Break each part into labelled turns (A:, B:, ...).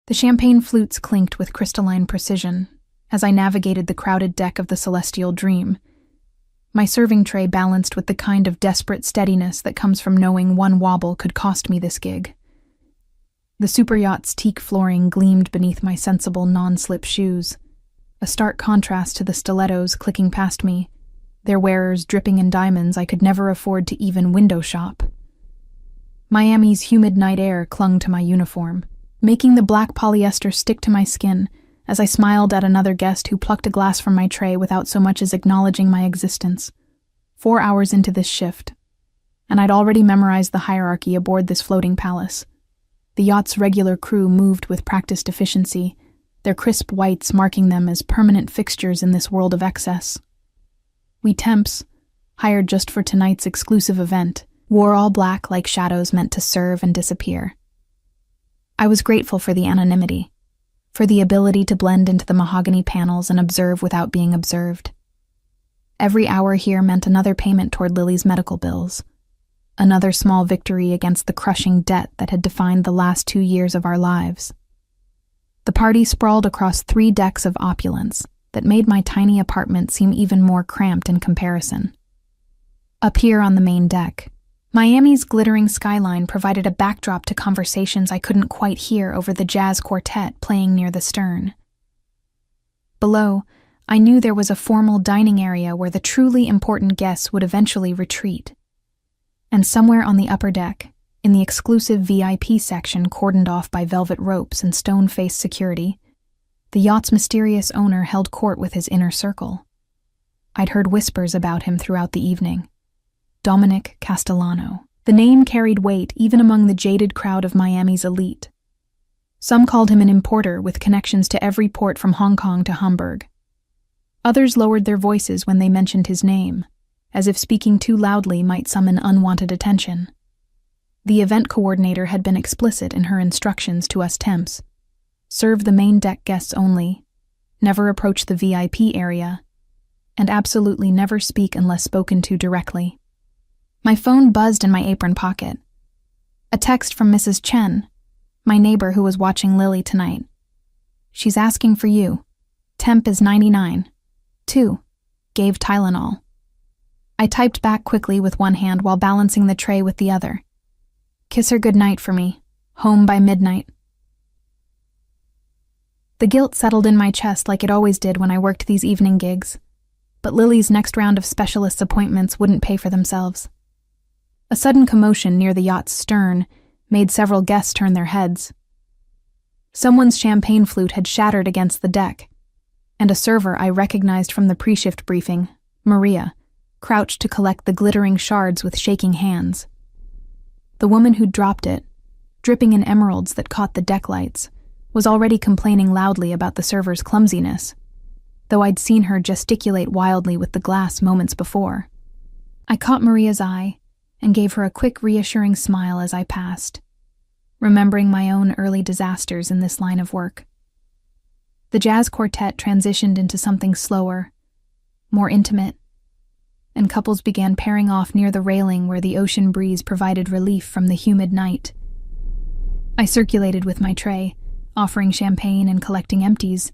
A: The champagne flutes clinked with crystalline precision as I navigated the crowded deck of the Celestial Dream, my serving tray balanced with the kind of desperate steadiness that comes from knowing one wobble could cost me this gig. The super yacht's teak flooring gleamed beneath my sensible non-slip shoes, a stark contrast to the stilettos clicking past me, their wearers dripping in diamonds I could never afford to even window shop. Miami's humid night air clung to my uniform, making the black polyester stick to my skin as I smiled at another guest who plucked a glass from my tray without so much as acknowledging my existence. 4 hours into this shift, and I'd already memorized the hierarchy aboard this floating palace. The yacht's regular crew moved with practiced efficiency, their crisp whites marking them as permanent fixtures in this world of excess. We temps, hired just for tonight's exclusive event, wore all black like shadows meant to serve and disappear. I was grateful for the anonymity, for the ability to blend into the mahogany panels and observe without being observed. Every hour here meant another payment toward Lily's medical bills, another small victory against the crushing debt that had defined the last 2 years of our lives. The party sprawled across 3 decks of opulence that made my tiny apartment seem even more cramped in comparison. Up here on the main deck, Miami's glittering skyline provided a backdrop to conversations I couldn't quite hear over the jazz quartet playing near the stern. Below, I knew there was a formal dining area where the truly important guests would eventually retreat. And somewhere on the upper deck, in the exclusive VIP section cordoned off by velvet ropes and stone-faced security, the yacht's mysterious owner held court with his inner circle. I'd heard whispers about him throughout the evening. Dominic Castellano. The name carried weight even among the jaded crowd of Miami's elite. Some called him an importer with connections to every port from Hong Kong to Hamburg. Others lowered their voices when they mentioned his name, as if speaking too loudly might summon unwanted attention. The event coordinator had been explicit in her instructions to us temps. Serve the main deck guests only, never approach the VIP area, and absolutely never speak unless spoken to directly. My phone buzzed in my apron pocket. A text from Mrs. Chen, my neighbor who was watching Lily tonight. She's asking for you. Temp is 99. 2. Gave Tylenol. I typed back quickly with one hand while balancing the tray with the other. Kiss her goodnight for me. Home by midnight. The guilt settled in my chest like it always did when I worked these evening gigs, but Lily's next round of specialist appointments wouldn't pay for themselves. A sudden commotion near the yacht's stern made several guests turn their heads. Someone's champagne flute had shattered against the deck, and a server I recognized from the pre-shift briefing, Maria, crouched to collect the glittering shards with shaking hands. The woman who'd dropped it, dripping in emeralds that caught the deck lights, was already complaining loudly about the server's clumsiness, though I'd seen her gesticulate wildly with the glass moments before. I caught Maria's eye and gave her a quick, reassuring smile as I passed, remembering my own early disasters in this line of work. The jazz quartet transitioned into something slower, more intimate, and couples began pairing off near the railing where the ocean breeze provided relief from the humid night. I circulated with my tray, offering champagne and collecting empties,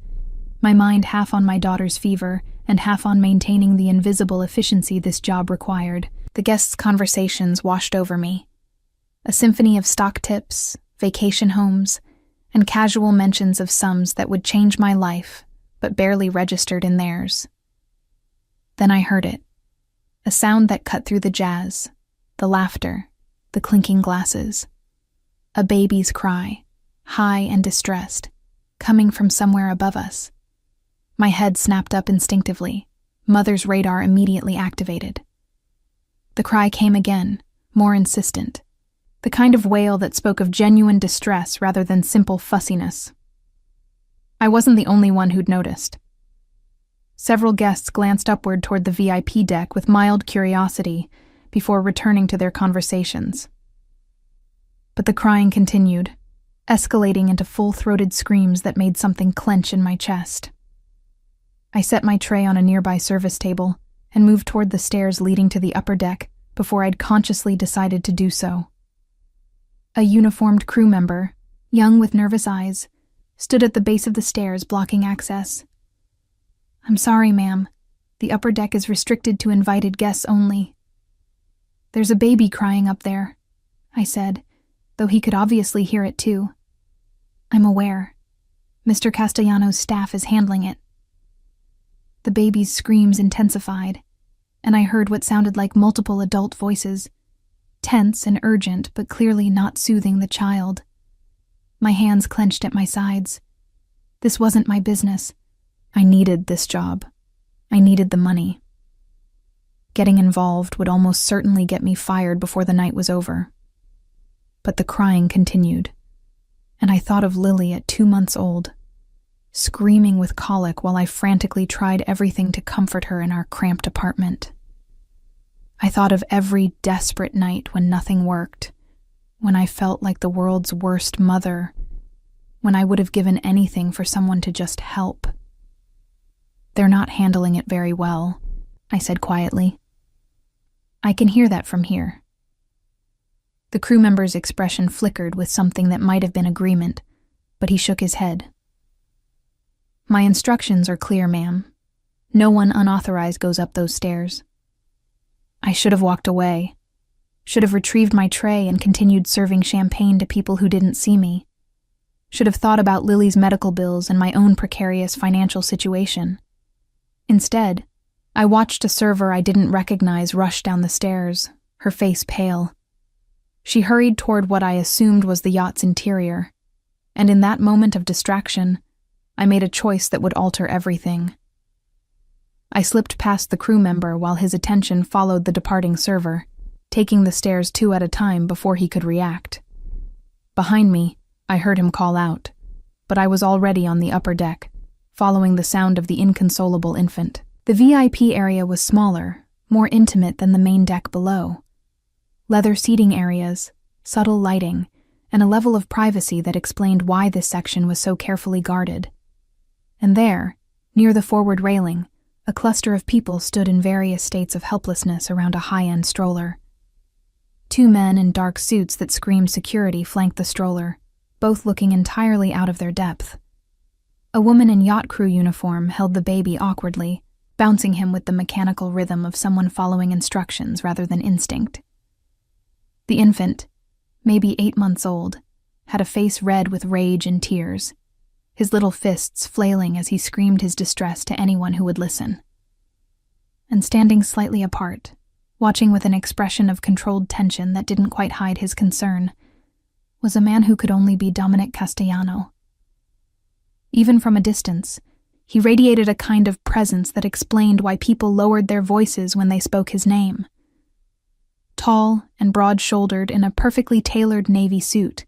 A: my mind half on my daughter's fever and half on maintaining the invisible efficiency this job required. The guests' conversations washed over me. A symphony of stock tips, vacation homes, and casual mentions of sums that would change my life, but barely registered in theirs. Then I heard it. A sound that cut through the jazz, the laughter, the clinking glasses. A baby's cry, high and distressed, coming from somewhere above us. My head snapped up instinctively. Mother's radar immediately activated. The cry came again, more insistent. The kind of wail that spoke of genuine distress rather than simple fussiness. I wasn't the only one who'd noticed. Several guests glanced upward toward the VIP deck with mild curiosity before returning to their conversations. But the crying continued, escalating into full-throated screams that made something clench in my chest. I set my tray on a nearby service table and moved toward the stairs leading to the upper deck before I'd consciously decided to do so. A uniformed crew member, young with nervous eyes, stood at the base of the stairs, blocking access. "I'm sorry, ma'am. The upper deck is restricted to invited guests only." "There's a baby crying up there," I said, though he could obviously hear it too. "I'm aware. Mr. Castellano's staff is handling it." The baby's screams intensified, and I heard what sounded like multiple adult voices, tense and urgent, but clearly not soothing the child. My hands clenched at my sides. This wasn't my business. I needed this job. I needed the money. Getting involved would almost certainly get me fired before the night was over. But the crying continued, and I thought of Lily at 2 months old, screaming with colic while I frantically tried everything to comfort her in our cramped apartment. I thought of every desperate night when nothing worked, when I felt like the world's worst mother, when I would have given anything for someone to just help. "They're not handling it very well," I said quietly. "I can hear that from here." The crew member's expression flickered with something that might have been agreement, but he shook his head. "My instructions are clear, ma'am. No one unauthorized goes up those stairs." I should have walked away, should have retrieved my tray and continued serving champagne to people who didn't see me, should have thought about Lily's medical bills and my own precarious financial situation. Instead, I watched a server I didn't recognize rush down the stairs, her face pale. She hurried toward what I assumed was the yacht's interior, and in that moment of distraction, I made a choice that would alter everything. I slipped past the crew member while his attention followed the departing server, taking the stairs 2 at a time before he could react. Behind me, I heard him call out, but I was already on the upper deck, following the sound of the inconsolable infant. The VIP area was smaller, more intimate than the main deck below. Leather seating areas, subtle lighting, and a level of privacy that explained why this section was so carefully guarded. And there, near the forward railing, a cluster of people stood in various states of helplessness around a high-end stroller. 2 men in dark suits that screamed security flanked the stroller, both looking entirely out of their depth. A woman in yacht crew uniform held the baby awkwardly, bouncing him with the mechanical rhythm of someone following instructions rather than instinct. The infant, maybe 8 months old, had a face red with rage and tears, his little fists flailing as he screamed his distress to anyone who would listen. And standing slightly apart, watching with an expression of controlled tension that didn't quite hide his concern, was a man who could only be Dominic Castellano. Even from a distance, he radiated a kind of presence that explained why people lowered their voices when they spoke his name. Tall and broad-shouldered in a perfectly tailored navy suit,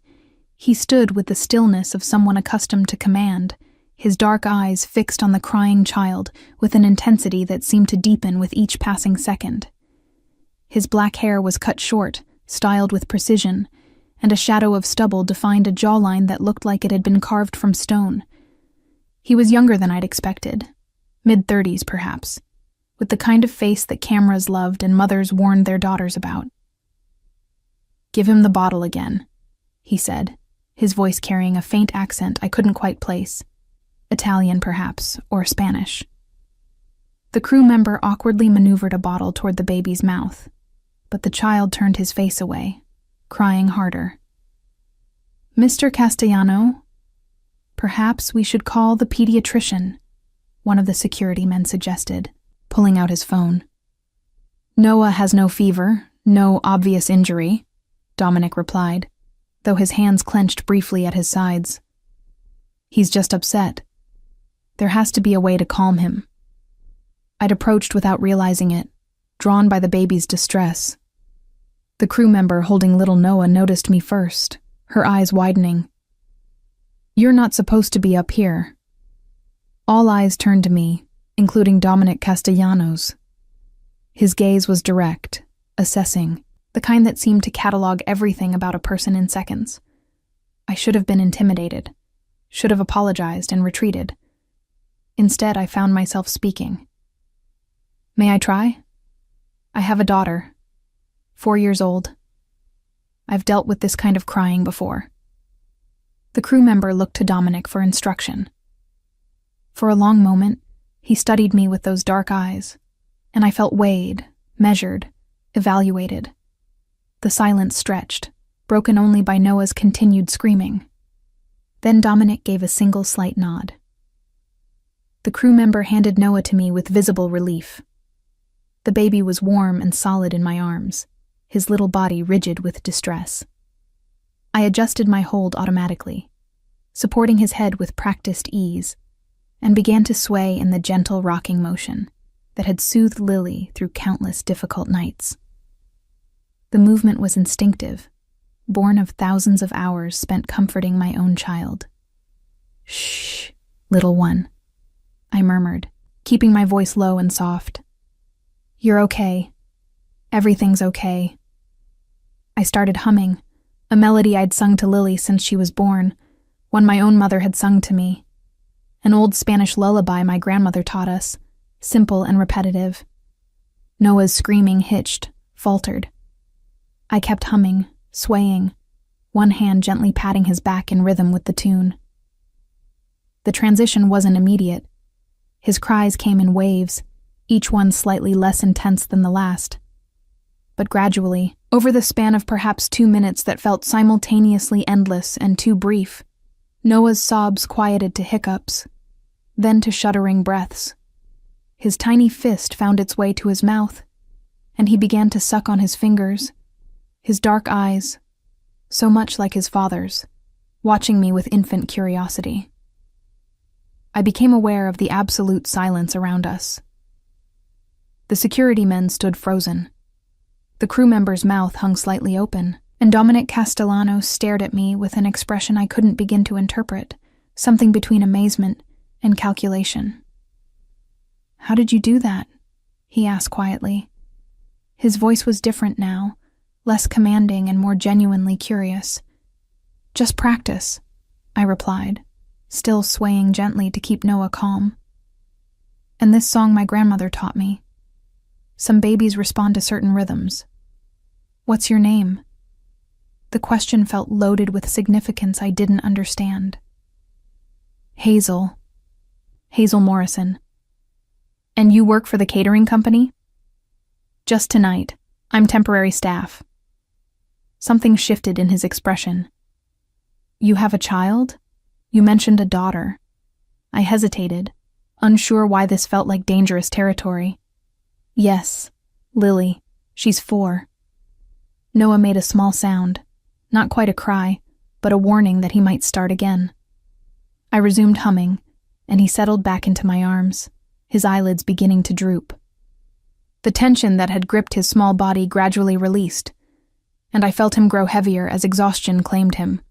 A: he stood with the stillness of someone accustomed to command, his dark eyes fixed on the crying child with an intensity that seemed to deepen with each passing second. His black hair was cut short, styled with precision, and a shadow of stubble defined a jawline that looked like it had been carved from stone. He was younger than I'd expected, mid-30s perhaps, with the kind of face that cameras loved and mothers warned their daughters about. "Give him the bottle again," he said, his voice carrying a faint accent I couldn't quite place. Italian, perhaps, or Spanish. The crew member awkwardly maneuvered a bottle toward the baby's mouth, but the child turned his face away, crying harder. "Mr. Castellano, perhaps we should call the pediatrician," one of the security men suggested, pulling out his phone. "Noah has no fever, no obvious injury," Dominic replied, though his hands clenched briefly at his sides. "He's just upset. There has to be a way to calm him." I'd approached without realizing it, drawn by the baby's distress. The crew member holding little Noah noticed me first, her eyes widening. "You're not supposed to be up here." All eyes turned to me, including Dominic Castellanos. His gaze was direct, assessing, the kind that seemed to catalog everything about a person in seconds. I should have been intimidated, should have apologized and retreated. Instead, I found myself speaking. "May I try? I have a daughter, 4 years old. I've dealt with this kind of crying before." The crew member looked to Dominic for instruction. For a long moment, he studied me with those dark eyes, and I felt weighed, measured, evaluated. The silence stretched, broken only by Noah's continued screaming. Then Dominic gave a single slight nod. The crew member handed Noah to me with visible relief. The baby was warm and solid in my arms, his little body rigid with distress. I adjusted my hold automatically, supporting his head with practiced ease, and began to sway in the gentle rocking motion that had soothed Lily through countless difficult nights. The movement was instinctive, born of thousands of hours spent comforting my own child. "Shh, little one," I murmured, keeping my voice low and soft. "You're okay. Everything's okay." I started humming, a melody I'd sung to Lily since she was born, one my own mother had sung to me. An old Spanish lullaby my grandmother taught us, simple and repetitive. Noah's screaming hitched, faltered. I kept humming, swaying, one hand gently patting his back in rhythm with the tune. The transition wasn't immediate. His cries came in waves, each one slightly less intense than the last. But gradually, over the span of perhaps 2 minutes that felt simultaneously endless and too brief, Noah's sobs quieted to hiccups, then to shuddering breaths. His tiny fist found its way to his mouth, and he began to suck on his fingers, his dark eyes, so much like his father's, watching me with infant curiosity. I became aware of the absolute silence around us. The security men stood frozen. The crew member's mouth hung slightly open, and Dominic Castellano stared at me with an expression I couldn't begin to interpret, something between amazement and calculation. "How did you do that?" he asked quietly. His voice was different now, less commanding and more genuinely curious. "Just practice," I replied, still swaying gently to keep Noah calm. "And this song my grandmother taught me. Some babies respond to certain rhythms. What's your name?" The question felt loaded with significance I didn't understand. "Hazel. Hazel Morrison." "And you work for the catering company?" "Just tonight. I'm temporary staff." Something shifted in his expression. "You have a child? You mentioned a daughter." I hesitated, unsure why this felt like dangerous territory. "Yes, Lily. She's 4. Noah made a small sound, not quite a cry, but a warning that he might start again. I resumed humming, and he settled back into my arms, his eyelids beginning to droop. The tension that had gripped his small body gradually released, and I felt him grow heavier as exhaustion claimed him.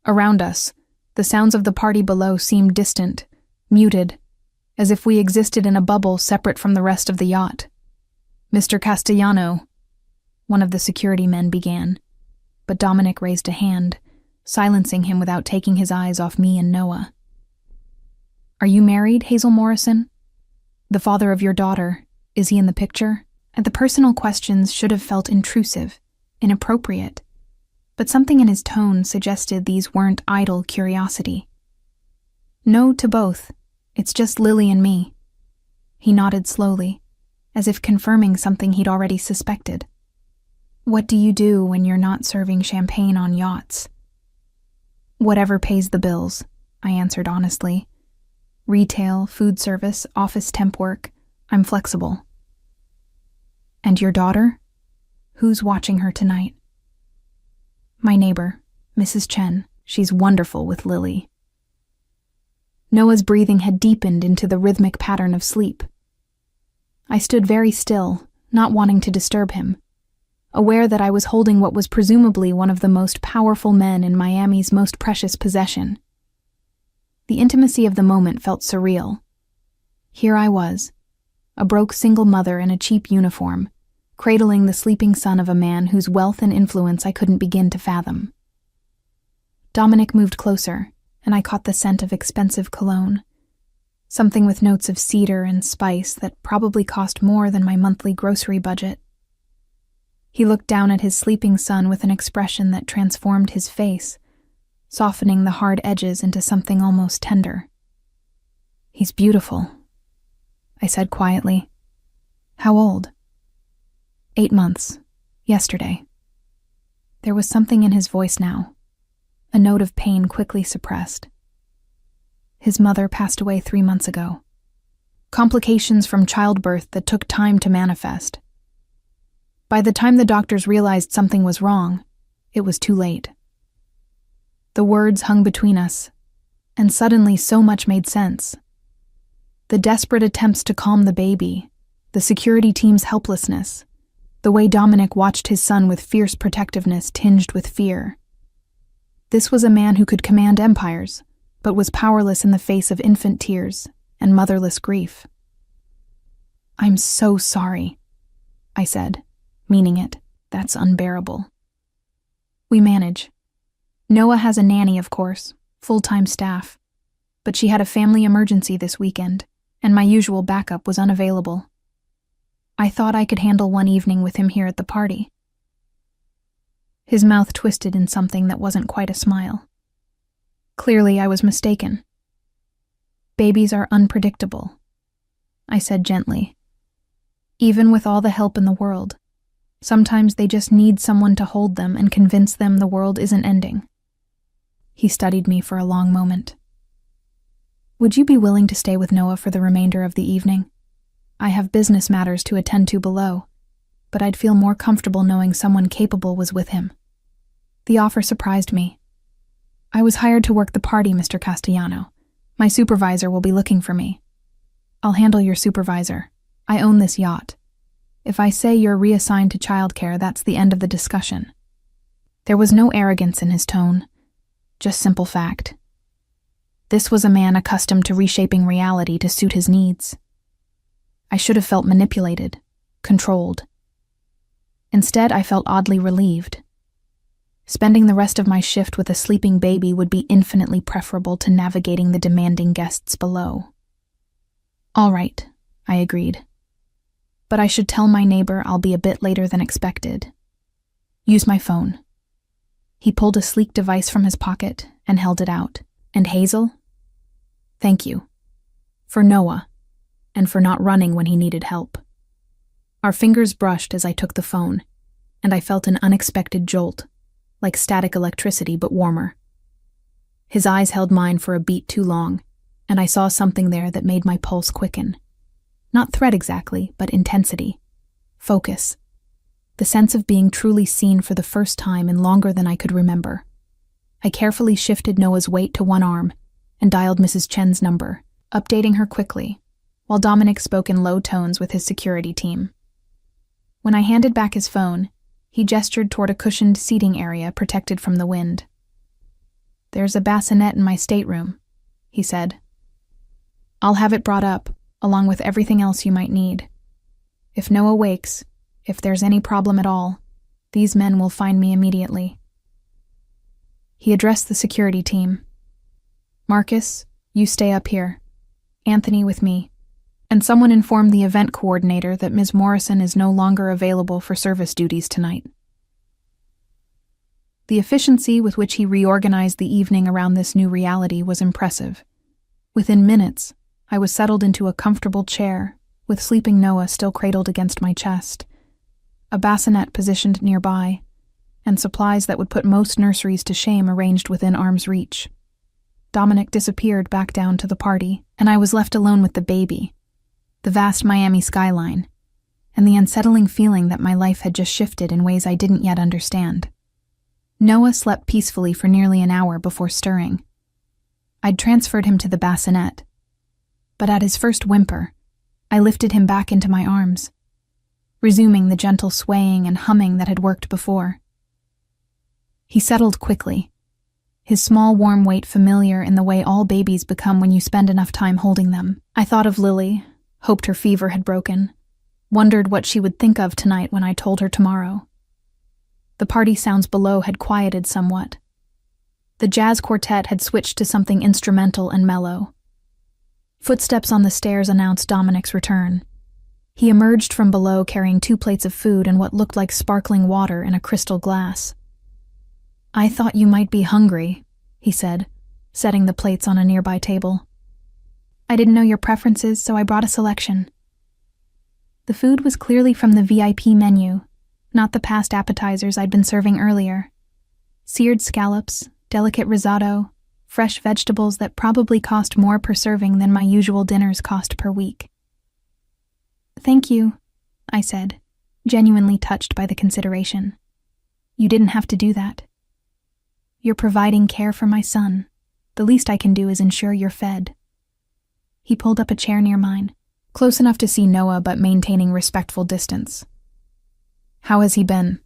A: Around us, the sounds of the party below seemed distant, muted, as if we existed in a bubble separate from the rest of the yacht. "Mr. Castellano," one of the security men began, but Dominic raised a hand, silencing him without taking his eyes off me and Noah. "Are you married, Hazel Morrison? The father of your daughter, is he in the picture?" And the personal questions should have felt intrusive, inappropriate, but something in his tone suggested these weren't idle curiosity. "No to both. It's just Lily and me." He nodded slowly, as if confirming something he'd already suspected. "What do you do when you're not serving champagne on yachts?" "Whatever pays the bills," I answered honestly. "Retail, food service, office temp work, I'm flexible." "And your daughter? Who's watching her tonight?" "My neighbor, Mrs. Chen. She's wonderful with Lily." Noah's breathing had deepened into the rhythmic pattern of sleep. I stood very still, not wanting to disturb him, aware that I was holding what was presumably one of the most powerful men in Miami's most precious possession. The intimacy of the moment felt surreal. Here I was, a broke single mother in a cheap uniform, cradling the sleeping son of a man whose wealth and influence I couldn't begin to fathom. Dominic moved closer, and I caught the scent of expensive cologne, something with notes of cedar and spice that probably cost more than my monthly grocery budget. He looked down at his sleeping son with an expression that transformed his face, softening the hard edges into something almost tender. "He's beautiful," I said quietly. "How old?" 8 months. Yesterday." There was something in his voice now, a note of pain quickly suppressed. "His mother passed away 3 months ago. Complications from childbirth that took time to manifest. By the time the doctors realized something was wrong, it was too late." The words hung between us, and suddenly so much made sense. The desperate attempts to calm the baby, the security team's helplessness, the way Dominic watched his son with fierce protectiveness tinged with fear. This was a man who could command empires, but was powerless in the face of infant tears and motherless grief. "I'm so sorry," I said, meaning it. "That's unbearable." "We manage. Noah has a nanny, of course, full-time staff, but she had a family emergency this weekend, and my usual backup was unavailable. I thought I could handle one evening with him here at the party." His mouth twisted in something that wasn't quite a smile. Clearly, I was mistaken. "Babies are unpredictable," I said gently. "Even with all the help in the world, sometimes they just need someone to hold them and convince them the world isn't ending." He studied me for a long moment. "Would you be willing to stay with Noah for the remainder of the evening? I have business matters to attend to below, but I'd feel more comfortable knowing someone capable was with him." The offer surprised me. "I was hired to work the party, Mr. Castellano. My supervisor will be looking for me." "I'll handle your supervisor. I own this yacht. If I say you're reassigned to childcare, that's the end of the discussion." There was no arrogance in his tone, just simple fact. This was a man accustomed to reshaping reality to suit his needs. I should have felt manipulated, controlled. Instead, I felt oddly relieved. Spending the rest of my shift with a sleeping baby would be infinitely preferable to navigating the demanding guests below. "All right," I agreed. "But I should tell my neighbor I'll be a bit later than expected. Use my phone." He pulled a sleek device from his pocket and held it out. "And Hazel? Thank you. For Noah, and for not running when he needed help." Our fingers brushed as I took the phone, and I felt an unexpected jolt, like static electricity but warmer. His eyes held mine for a beat too long, and I saw something there that made my pulse quicken. Not threat exactly, but intensity. Focus. The sense of being truly seen for the first time in longer than I could remember. I carefully shifted Noah's weight to one arm and dialed Mrs. Chen's number, updating her quickly, while Dominic spoke in low tones with his security team. When I handed back his phone, he gestured toward a cushioned seating area protected from the wind. "There's a bassinet in my stateroom," he said. "I'll have it brought up, along with everything else you might need. If Noah wakes, if there's any problem at all, these men will find me immediately." He addressed the security team. "Marcus, you stay up here. Anthony with me. And someone informed the event coordinator that Ms. Morrison is no longer available for service duties tonight." The efficiency with which he reorganized the evening around this new reality was impressive. Within minutes, I was settled into a comfortable chair, with sleeping Noah still cradled against my chest, a bassinet positioned nearby, and supplies that would put most nurseries to shame arranged within arm's reach. Dominic disappeared back down to the party, and I was left alone with the baby, the vast Miami skyline, and the unsettling feeling that my life had just shifted in ways I didn't yet understand. Noah slept peacefully for nearly an hour before stirring. I'd transferred him to the bassinet, but at his first whimper, I lifted him back into my arms, resuming the gentle swaying and humming that had worked before. He settled quickly, his small warm weight familiar in the way all babies become when you spend enough time holding them. I thought of Lily, hoped her fever had broken, wondered what she would think of tonight when I told her tomorrow. The party sounds below had quieted somewhat. The jazz quartet had switched to something instrumental and mellow. Footsteps on the stairs announced Dominic's return. He emerged from below carrying 2 plates of food and what looked like sparkling water in a crystal glass. "I thought you might be hungry," he said, setting the plates on a nearby table. I didn't know your preferences, so I brought a selection. The food was clearly from the VIP menu, not the past appetizers I'd been serving earlier. Seared scallops, delicate risotto, fresh vegetables that probably cost more per serving than my usual dinners cost per week. Thank you, I said, genuinely touched by the consideration. You didn't have to do that. You're providing care for my son. The least I can do is ensure you're fed. He pulled up a chair near mine, close enough to see Noah but maintaining respectful distance. How has he been?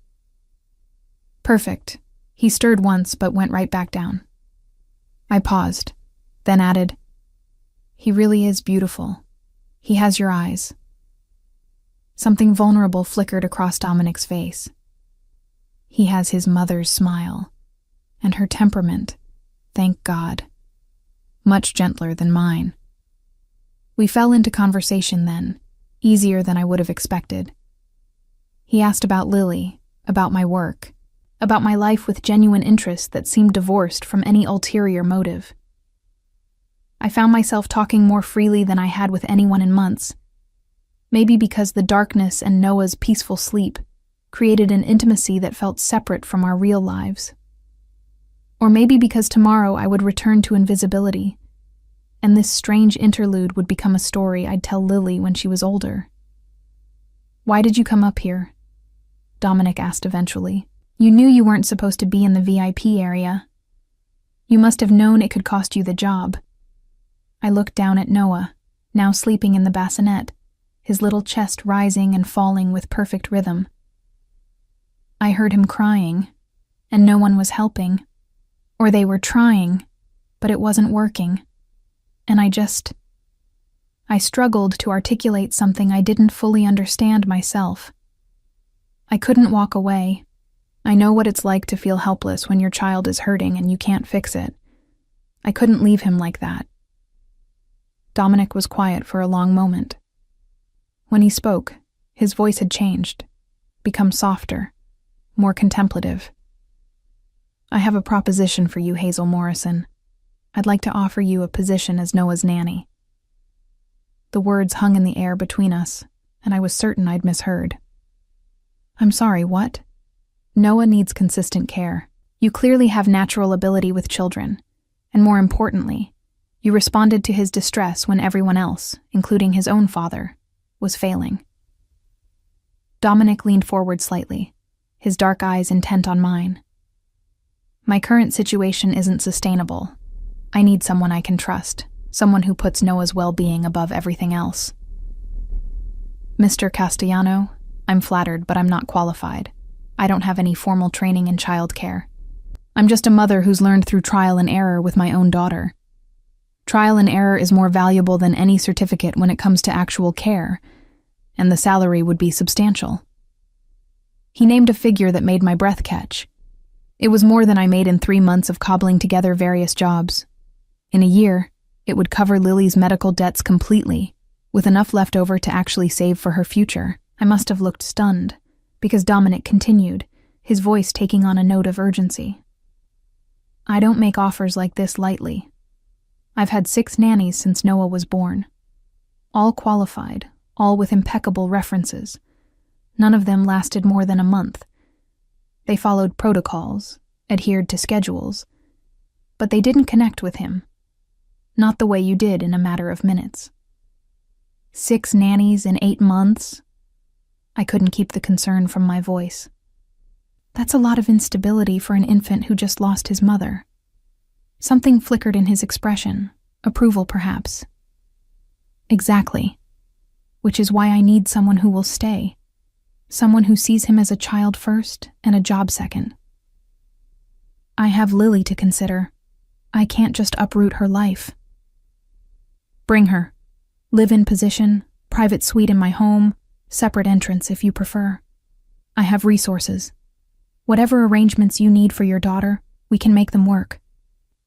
A: Perfect. He stirred once but went right back down. I paused, then added, He really is beautiful. He has your eyes. Something vulnerable flickered across Dominic's face. He has his mother's smile, and her temperament, thank God, much gentler than mine. We fell into conversation then, easier than I would have expected. He asked about Lily, about my work, about my life with genuine interest that seemed divorced from any ulterior motive. I found myself talking more freely than I had with anyone in months, maybe because the darkness and Noah's peaceful sleep created an intimacy that felt separate from our real lives. Or maybe because tomorrow I would return to invisibility, and this strange interlude would become a story I'd tell Lily when she was older. Why did you come up here? Dominic asked eventually. You knew you weren't supposed to be in the VIP area. You must have known it could cost you the job. I looked down at Noah, now sleeping in the bassinet, his little chest rising and falling with perfect rhythm. I heard him crying, and no one was helping. Or they were trying, but it wasn't working. And I struggled to articulate something I didn't fully understand myself. I couldn't walk away. I know what it's like to feel helpless when your child is hurting and you can't fix it. I couldn't leave him like that. Dominic was quiet for a long moment. When he spoke, his voice had changed, become softer, more contemplative. I have a proposition for you, Hazel Morrison. I'd like to offer you a position as Noah's nanny. The words hung in the air between us, and I was certain I'd misheard. I'm sorry, what? Noah needs consistent care. You clearly have natural ability with children, and more importantly, you responded to his distress when everyone else, including his own father, was failing. Dominic leaned forward slightly, his dark eyes intent on mine. My current situation isn't sustainable. I need someone I can trust, someone who puts Noah's well-being above everything else. Mr. Castellano, I'm flattered, but I'm not qualified. I don't have any formal training in childcare. I'm just a mother who's learned through trial and error with my own daughter. Trial and error is more valuable than any certificate when it comes to actual care, and the salary would be substantial. He named a figure that made my breath catch. It was more than I made in 3 months of cobbling together various jobs. In a year, it would cover Lily's medical debts completely, with enough left over to actually save for her future. I must have looked stunned, because Dominic continued, his voice taking on a note of urgency. I don't make offers like this lightly. I've had 6 nannies since Noah was born. All qualified, all with impeccable references. None of them lasted more than a month. They followed protocols, adhered to schedules, but they didn't connect with him. Not the way you did in a matter of minutes. 6 nannies in 8 months? I couldn't keep the concern from my voice. That's a lot of instability for an infant who just lost his mother. Something flickered in his expression, approval perhaps. Exactly. Which is why I need someone who will stay. Someone who sees him as a child first and a job second. I have Lily to consider. I can't just uproot her life. Bring her. Live-in position, private suite in my home, separate entrance if you prefer. I have resources. Whatever arrangements you need for your daughter, we can make them work.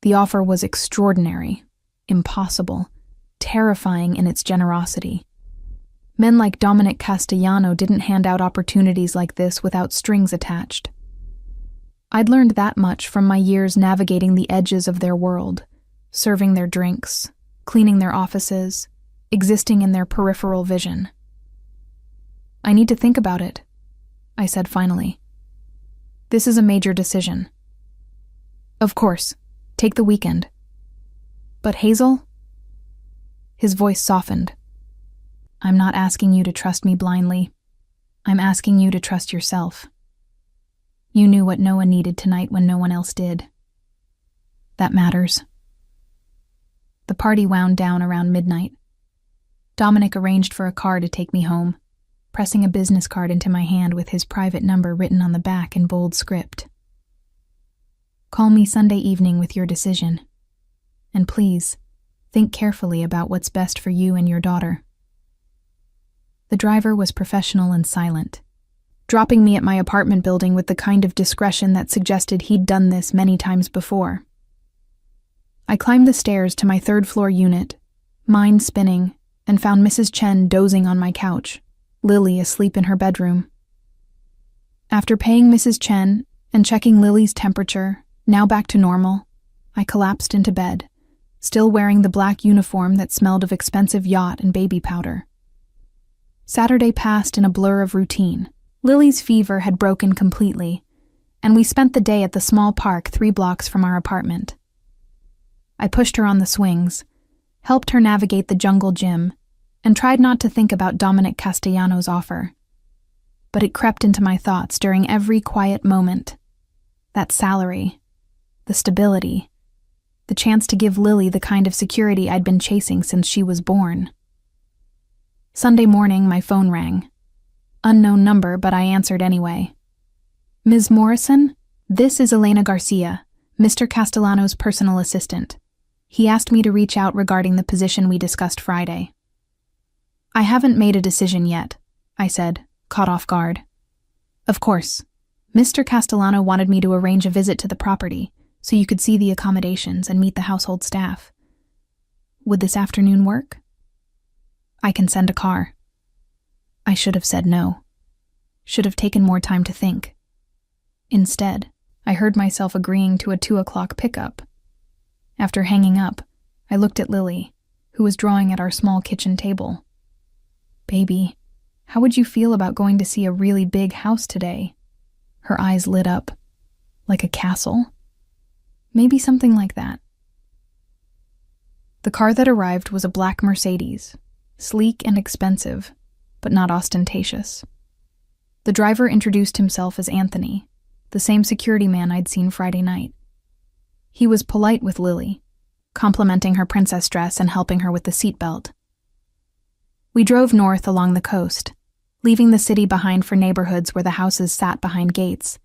A: The offer was extraordinary, impossible, terrifying in its generosity. Men like Dominic Castellano didn't hand out opportunities like this without strings attached. I'd learned that much from my years navigating the edges of their world, serving their drinks, cleaning their offices, existing in their peripheral vision. I need to think about it, I said finally. This is a major decision. Of course, take the weekend. But Hazel? His voice softened. I'm not asking you to trust me blindly. I'm asking you to trust yourself. You knew what Noah needed tonight when no one else did. That matters. The party wound down around midnight. Dominic arranged for a car to take me home, pressing a business card into my hand with his private number written on the back in bold script. Call me Sunday evening with your decision. And please, think carefully about what's best for you and your daughter. The driver was professional and silent, dropping me at my apartment building with the kind of discretion that suggested he'd done this many times before. I climbed the stairs to my third-floor unit, mind spinning, and found Mrs. Chen dozing on my couch, Lily asleep in her bedroom. After paying Mrs. Chen and checking Lily's temperature, now back to normal, I collapsed into bed, still wearing the black uniform that smelled of expensive Yacht and baby powder. Saturday passed in a blur of routine. Lily's fever had broken completely, and we spent the day at the small park 3 blocks from our apartment. I pushed her on the swings, helped her navigate the jungle gym, and tried not to think about Dominic Castellano's offer. But it crept into my thoughts during every quiet moment. That salary, the stability, the chance to give Lily the kind of security I'd been chasing since she was born. Sunday morning, my phone rang. Unknown number, but I answered anyway. Ms. Morrison, this is Elena Garcia, Mr. Castellano's personal assistant. He asked me to reach out regarding the position we discussed Friday. I haven't made a decision yet, I said, caught off guard. Of course. Mr. Castellano wanted me to arrange a visit to the property so you could see the accommodations and meet the household staff. Would this afternoon work? I can send a car. I should have said no. Should have taken more time to think. Instead, I heard myself agreeing to a 2:00 pickup. After hanging up, I looked at Lily, who was drawing at our small kitchen table. Baby, how would you feel about going to see a really big house today? Her eyes lit up. Like a castle? Maybe something like that. The car that arrived was a black Mercedes, sleek and expensive, but not ostentatious. The driver introduced himself as Anthony, the same security man I'd seen Friday night. He was polite with Lily, complimenting her princess dress and helping her with the seatbelt. We drove north along the coast, leaving the city behind for neighborhoods where the houses sat behind gates,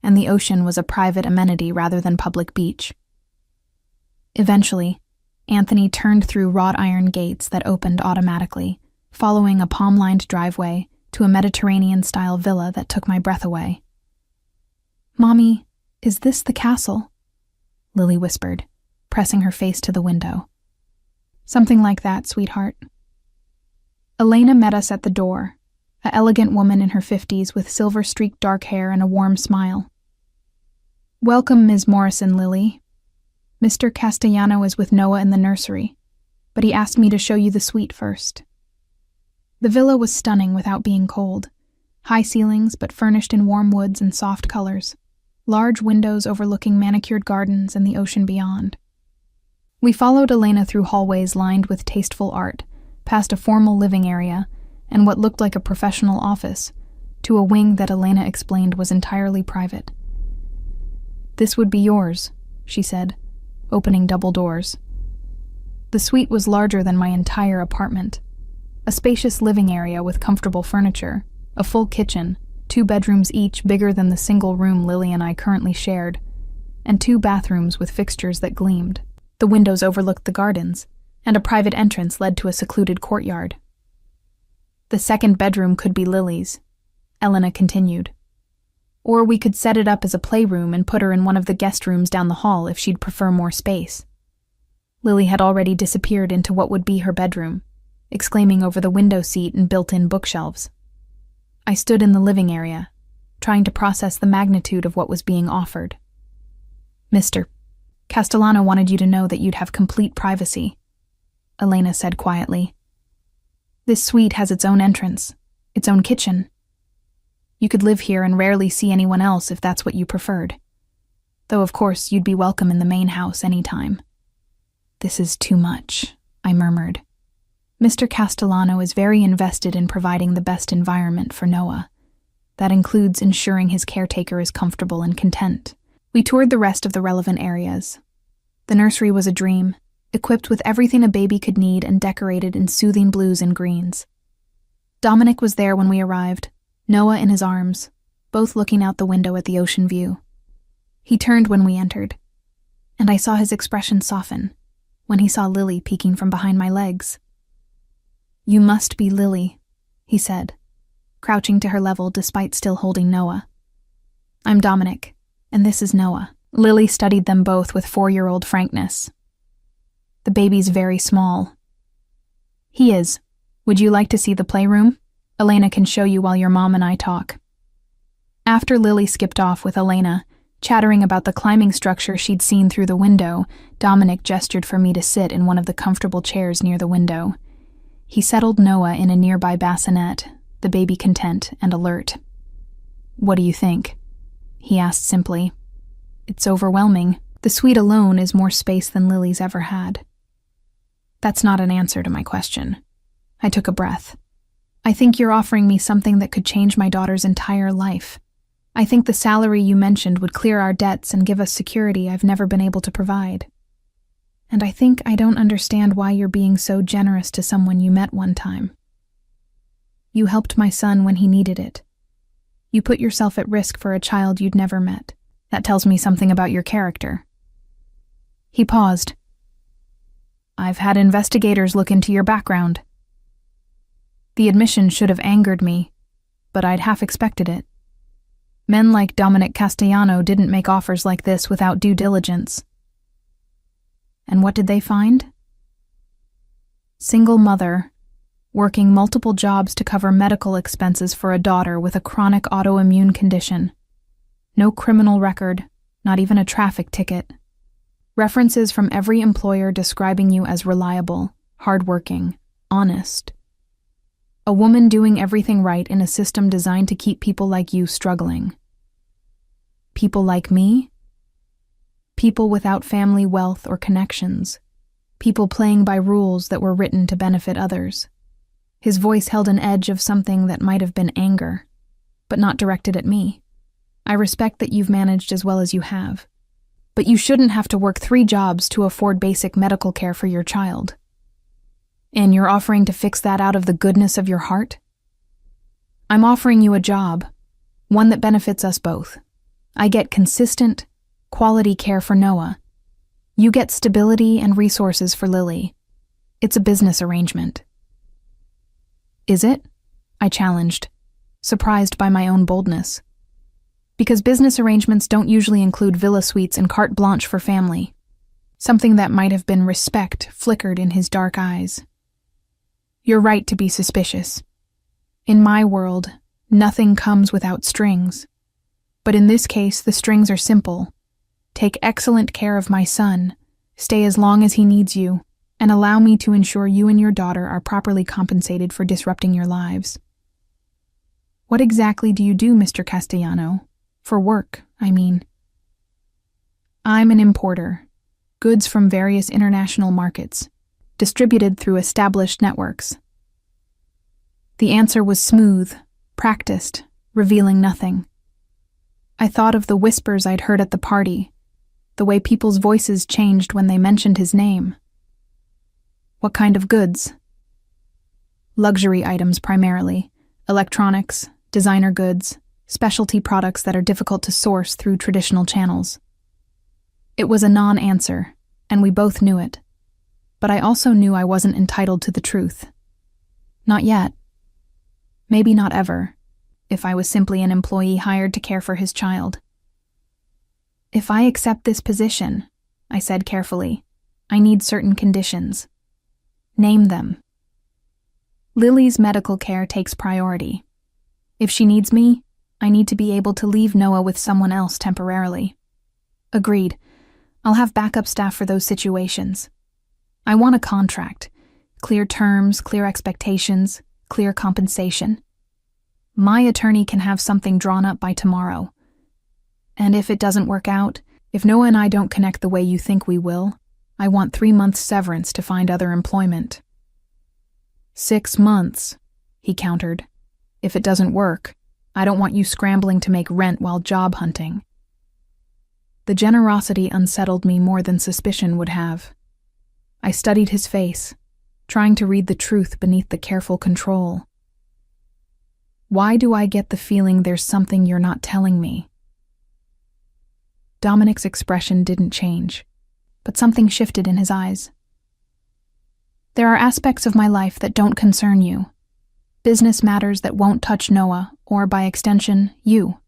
A: and the ocean was a private amenity rather than public beach. Eventually, Anthony turned through wrought iron gates that opened automatically, following a palm-lined driveway to a Mediterranean-style villa that took my breath away. "Mommy, is this the castle?" Lily whispered, pressing her face to the window. "Something like that, sweetheart." Elena met us at the door, an elegant woman in her 50s with silver-streaked dark hair and a warm smile. "Welcome, Ms. Morrison, Lily. Mr. Castellano is with Noah in the nursery, but he asked me to show you the suite first." The villa was stunning without being cold. High ceilings, but furnished in warm woods and soft colors. Large windows overlooking manicured gardens and the ocean beyond. We followed Elena through hallways lined with tasteful art, past a formal living area and what looked like a professional office, to a wing that Elena explained was entirely private. "This would be yours," she said, opening double doors. The suite was larger than my entire apartment. A spacious living area with comfortable furniture, a full kitchen, 2 bedrooms each bigger than the single room Lily and I currently shared, and 2 bathrooms with fixtures that gleamed. The windows overlooked the gardens, and a private entrance led to a secluded courtyard. "The second bedroom could be Lily's," Elena continued. "Or we could set it up as a playroom and put her in one of the guest rooms down the hall if she'd prefer more space." Lily had already disappeared into what would be her bedroom, exclaiming over the window seat and built-in bookshelves. I stood in the living area, trying to process the magnitude of what was being offered. "Mr. Castellano wanted you to know that you'd have complete privacy," Elena said quietly. "This suite has its own entrance, its own kitchen. You could live here and rarely see anyone else if that's what you preferred. Though, of course, you'd be welcome in the main house any time." "This is too much," I murmured. Mr. Castellano is very invested in providing the best environment for Noah. That includes ensuring his caretaker is comfortable and content. We toured the rest of the relevant areas. The nursery was a dream, equipped with everything a baby could need and decorated in soothing blues and greens. Dominic was there when we arrived, Noah in his arms, both looking out the window at the ocean view. He turned when we entered, and I saw his expression soften when he saw Lily peeking from behind my legs. "You must be Lily," he said, crouching to her level despite still holding Noah. "I'm Dominic, and this is Noah." Lily studied them both with 4-year-old frankness. "The baby's very small." "He is. Would you like to see the playroom? Elena can show you while your mom and I talk." After Lily skipped off with Elena, chattering about the climbing structure she'd seen through the window, Dominic gestured for me to sit in one of the comfortable chairs near the window. He settled Noah in a nearby bassinet, the baby content and alert. "What do you think?" he asked simply. "It's overwhelming. The suite alone is more space than Lily's ever had." "That's not an answer to my question." I took a breath. "I think you're offering me something that could change my daughter's entire life. I think the salary you mentioned would clear our debts and give us security I've never been able to provide. And I think I don't understand why you're being so generous to someone you met one time. You helped my son when he needed it. You put yourself at risk for a child you'd never met. That tells me something about your character." He paused. "I've had investigators look into your background." The admission should have angered me, but I'd half expected it. Men like Dominic Castellano didn't make offers like this without due diligence. And what did they find? Single mother, working multiple jobs to cover medical expenses for a daughter with a chronic autoimmune condition. No criminal record, not even a traffic ticket. References from every employer describing you as reliable, hardworking, honest. A woman doing everything right in a system designed to keep people like you struggling. People like me? People without family wealth or connections. People playing by rules that were written to benefit others. His voice held an edge of something that might have been anger, but not directed at me. "I respect that you've managed as well as you have, but you shouldn't have to work 3 jobs to afford basic medical care for your child. And you're offering to fix that out of the goodness of your heart? I'm offering you a job, one that benefits us both. I get consistent, quality care for Noah. You get stability and resources for Lily. It's a business arrangement." "Is it?" I challenged, surprised by my own boldness. Because business arrangements don't usually include villa suites and carte blanche for family. Something that might have been respect flickered in his dark eyes. "You're right to be suspicious. In my world, nothing comes without strings. But in this case, the strings are simple. Take excellent care of my son, stay as long as he needs you, and allow me to ensure you and your daughter are properly compensated for disrupting your lives." "What exactly do you do, Mr. Castellano? For work, I mean." "I'm an importer. Goods from various international markets, distributed through established networks." The answer was smooth, practiced, revealing nothing. I thought of the whispers I'd heard at the party, the way people's voices changed when they mentioned his name. "What kind of goods?" "Luxury items primarily, electronics, designer goods, specialty products that are difficult to source through traditional channels." It was a non-answer, and we both knew it. But I also knew I wasn't entitled to the truth. Not yet. Maybe not ever, if I was simply an employee hired to care for his child. "If I accept this position," I said carefully, "I need certain conditions." "Name them." "Lily's medical care takes priority. If she needs me, I need to be able to leave Noah with someone else temporarily. Agreed. I'll have backup staff for those situations. I want a contract. Clear terms, clear expectations, clear compensation. My attorney can have something drawn up by tomorrow. And if it doesn't work out, if Noah and I don't connect the way you think we will, I want 3 months severance to find other employment. 6 months, he countered. If it doesn't work, I don't want you scrambling to make rent while job hunting. The generosity unsettled me more than suspicion would have. I studied his face, trying to read the truth beneath the careful control. Why do I get the feeling there's something you're not telling me? Dominic's expression didn't change, but something shifted in his eyes. There are aspects of my life that don't concern you. Business matters that won't touch Noah, or by extension, you.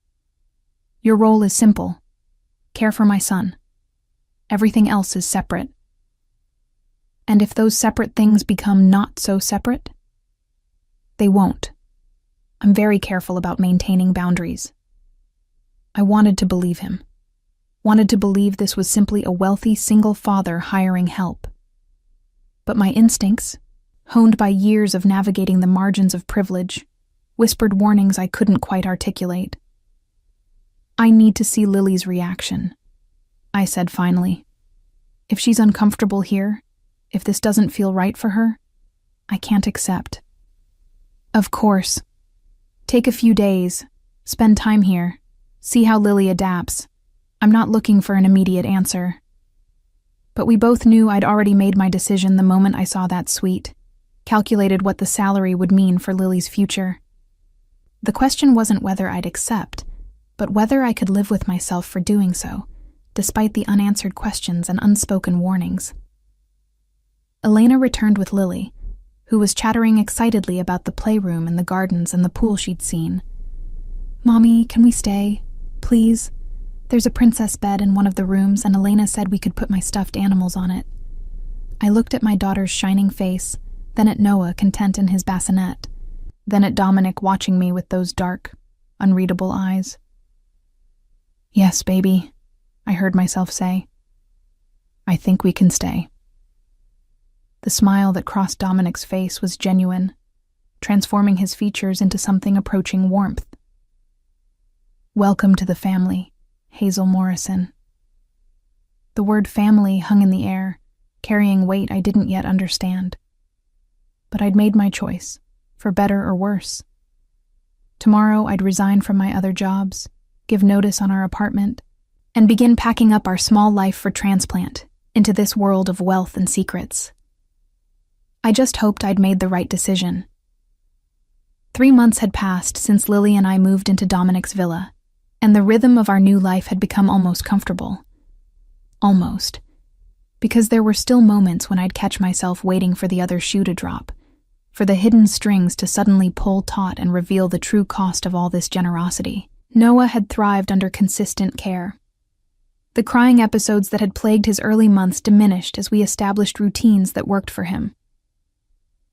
A: Your role is simple. Care for my son. Everything else is separate. And if those separate things become not so separate, they won't. I'm very careful about maintaining boundaries. I wanted to believe him. Wanted to believe this was simply a wealthy single father hiring help. But my instincts, honed by years of navigating the margins of privilege, whispered warnings I couldn't quite articulate. I need to see Lily's reaction, I said finally. If she's uncomfortable here, if this doesn't feel right for her, I can't accept. Of course. Take a few days, spend time here, see how Lily adapts. I'm not looking for an immediate answer. But we both knew I'd already made my decision the moment I saw that suite, calculated what the salary would mean for Lily's future. The question wasn't whether I'd accept, but whether I could live with myself for doing so, despite the unanswered questions and unspoken warnings. Elena returned with Lily, who was chattering excitedly about the playroom and the gardens and the pool she'd seen. "Mommy, can we stay? Please? There's a princess bed in one of the rooms, and Elena said we could put my stuffed animals on it." I looked at my daughter's shining face, then at Noah content in his bassinet, then at Dominic watching me with those dark, unreadable eyes. "Yes, baby," I heard myself say. "I think we can stay." The smile that crossed Dominic's face was genuine, transforming his features into something approaching warmth. "Welcome to the family, Hazel Morrison." The word family hung in the air, carrying weight I didn't yet understand. But I'd made my choice, for better or worse. Tomorrow I'd resign from my other jobs, give notice on our apartment, and begin packing up our small life for transplant into this world of wealth and secrets. I just hoped I'd made the right decision. 3 months had passed since Lily and I moved into Dominic's villa, and the rhythm of our new life had become almost comfortable. Almost. Because there were still moments when I'd catch myself waiting for the other shoe to drop, for the hidden strings to suddenly pull taut and reveal the true cost of all this generosity. Noah had thrived under consistent care. The crying episodes that had plagued his early months diminished as we established routines that worked for him.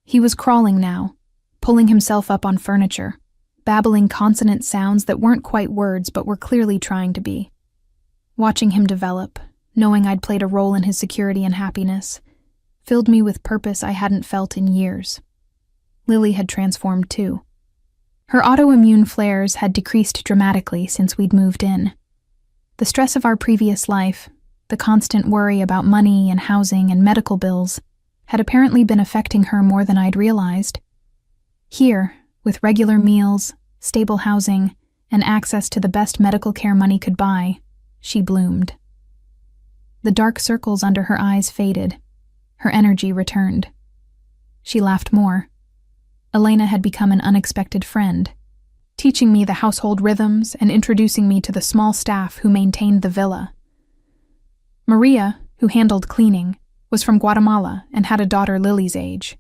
A: He was crawling now, pulling himself up on furniture, babbling consonant sounds that weren't quite words but were clearly trying to be. Watching him develop, knowing I'd played a role in his security and happiness, filled me with purpose I hadn't felt in years. Lily had transformed too. Her autoimmune flares had decreased dramatically since we'd moved in. The stress of our previous life, the constant worry about money and housing and medical bills, had apparently been affecting her more than I'd realized. Here, with regular meals, stable housing, and access to the best medical care money could buy, she bloomed. The dark circles under her eyes faded. Her energy returned. She laughed more. Elena had become an unexpected friend, teaching me the household rhythms and introducing me to the small staff who maintained the villa. Maria, who handled cleaning, was from Guatemala and had a daughter Lily's age.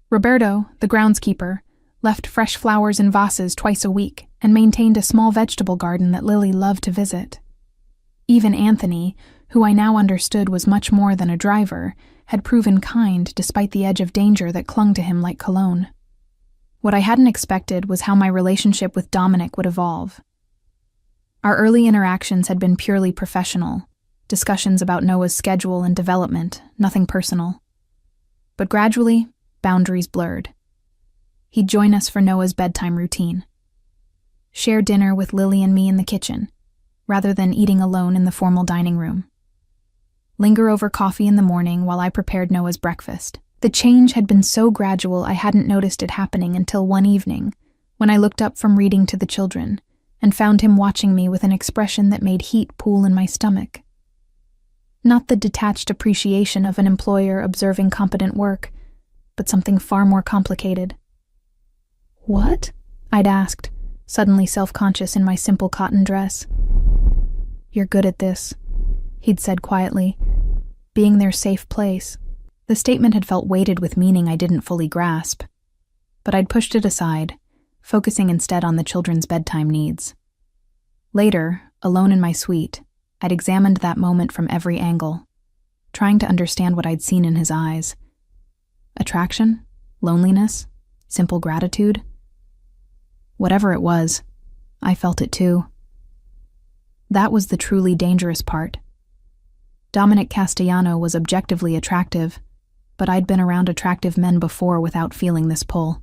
A: Roberto, the groundskeeper, left fresh flowers in vases twice a week and maintained a small vegetable garden that Lily loved to visit. Even Anthony, who I now understood was much more than a driver, had proven kind despite the edge of danger that clung to him like cologne. What I hadn't expected was how my relationship with Dominic would evolve. Our early interactions had been purely professional, discussions about Noah's schedule and development, nothing personal. But gradually, boundaries blurred. He'd join us for Noah's bedtime routine. Share dinner with Lily and me in the kitchen, rather than eating alone in the formal dining room. Linger over coffee in the morning while I prepared Noah's breakfast. The change had been so gradual I hadn't noticed it happening until one evening, when I looked up from reading to the children, and found him watching me with an expression that made heat pool in my stomach. Not the detached appreciation of an employer observing competent work, but something far more complicated. "What?" I'd asked, suddenly self-conscious in my simple cotton dress. "You're good at this," he'd said quietly, being their safe place. The statement had felt weighted with meaning I didn't fully grasp, but I'd pushed it aside, focusing instead on the children's bedtime needs. Later, alone in my suite, I'd examined that moment from every angle, trying to understand what I'd seen in his eyes. Attraction? Loneliness? Simple gratitude? Whatever it was, I felt it too. That was the truly dangerous part. Dominic Castellano was objectively attractive, but I'd been around attractive men before without feeling this pull.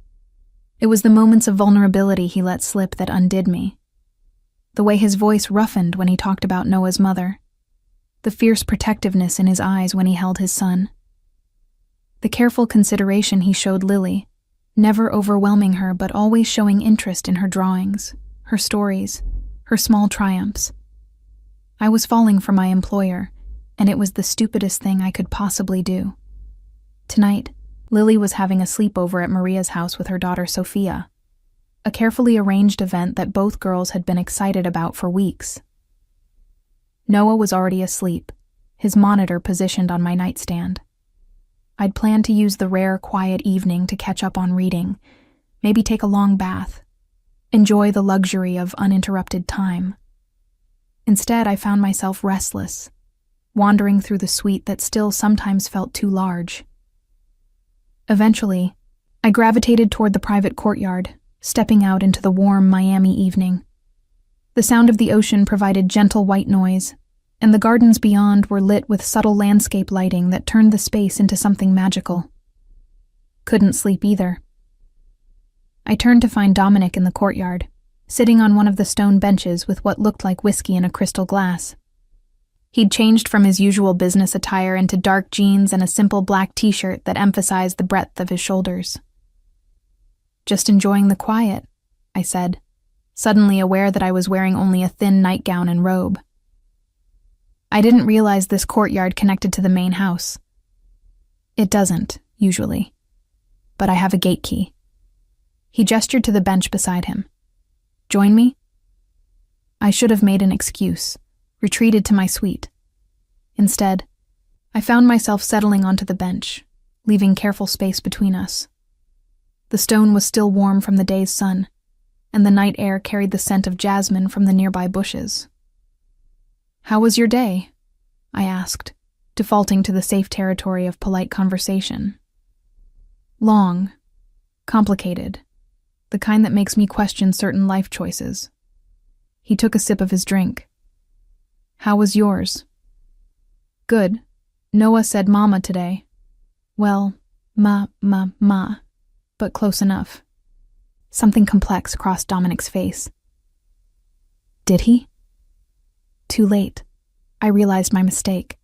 A: It was the moments of vulnerability he let slip that undid me. The way his voice roughened when he talked about Noah's mother. The fierce protectiveness in his eyes when he held his son. The careful consideration he showed Lily, never overwhelming her but always showing interest in her drawings, her stories, her small triumphs. I was falling for my employer, and it was the stupidest thing I could possibly do. Tonight, Lily was having a sleepover at Maria's house with her daughter Sophia, a carefully arranged event that both girls had been excited about for weeks. Noah was already asleep, his monitor positioned on my nightstand. I'd planned to use the rare, quiet evening to catch up on reading, maybe take a long bath, enjoy the luxury of uninterrupted time. Instead, I found myself restless, wandering through the suite that still sometimes felt too large. Eventually, I gravitated toward the private courtyard, stepping out into the warm Miami evening. The sound of the ocean provided gentle white noise, and the gardens beyond were lit with subtle landscape lighting that turned the space into something magical. Couldn't sleep either. I turned to find Dominic in the courtyard, sitting on one of the stone benches with what looked like whiskey in a crystal glass. He'd changed from his usual business attire into dark jeans and a simple black t-shirt that emphasized the breadth of his shoulders. "Just enjoying the quiet," I said, suddenly aware that I was wearing only a thin nightgown and robe. I didn't realize this courtyard connected to the main house. It doesn't, usually, but I have a gate key. He gestured to the bench beside him. "Join me?" I should have made an excuse, retreated to my suite. Instead, I found myself settling onto the bench, leaving careful space between us. The stone was still warm from the day's sun, and the night air carried the scent of jasmine from the nearby bushes. "How was your day?" I asked, defaulting to the safe territory of polite conversation. "Long, complicated, the kind that makes me question certain life choices." He took a sip of his drink. "How was yours?" "Good. Noah said mama today. Well, ma, but close enough." Something complex crossed Dominic's face. "Did he?" Too late. I realized my mistake.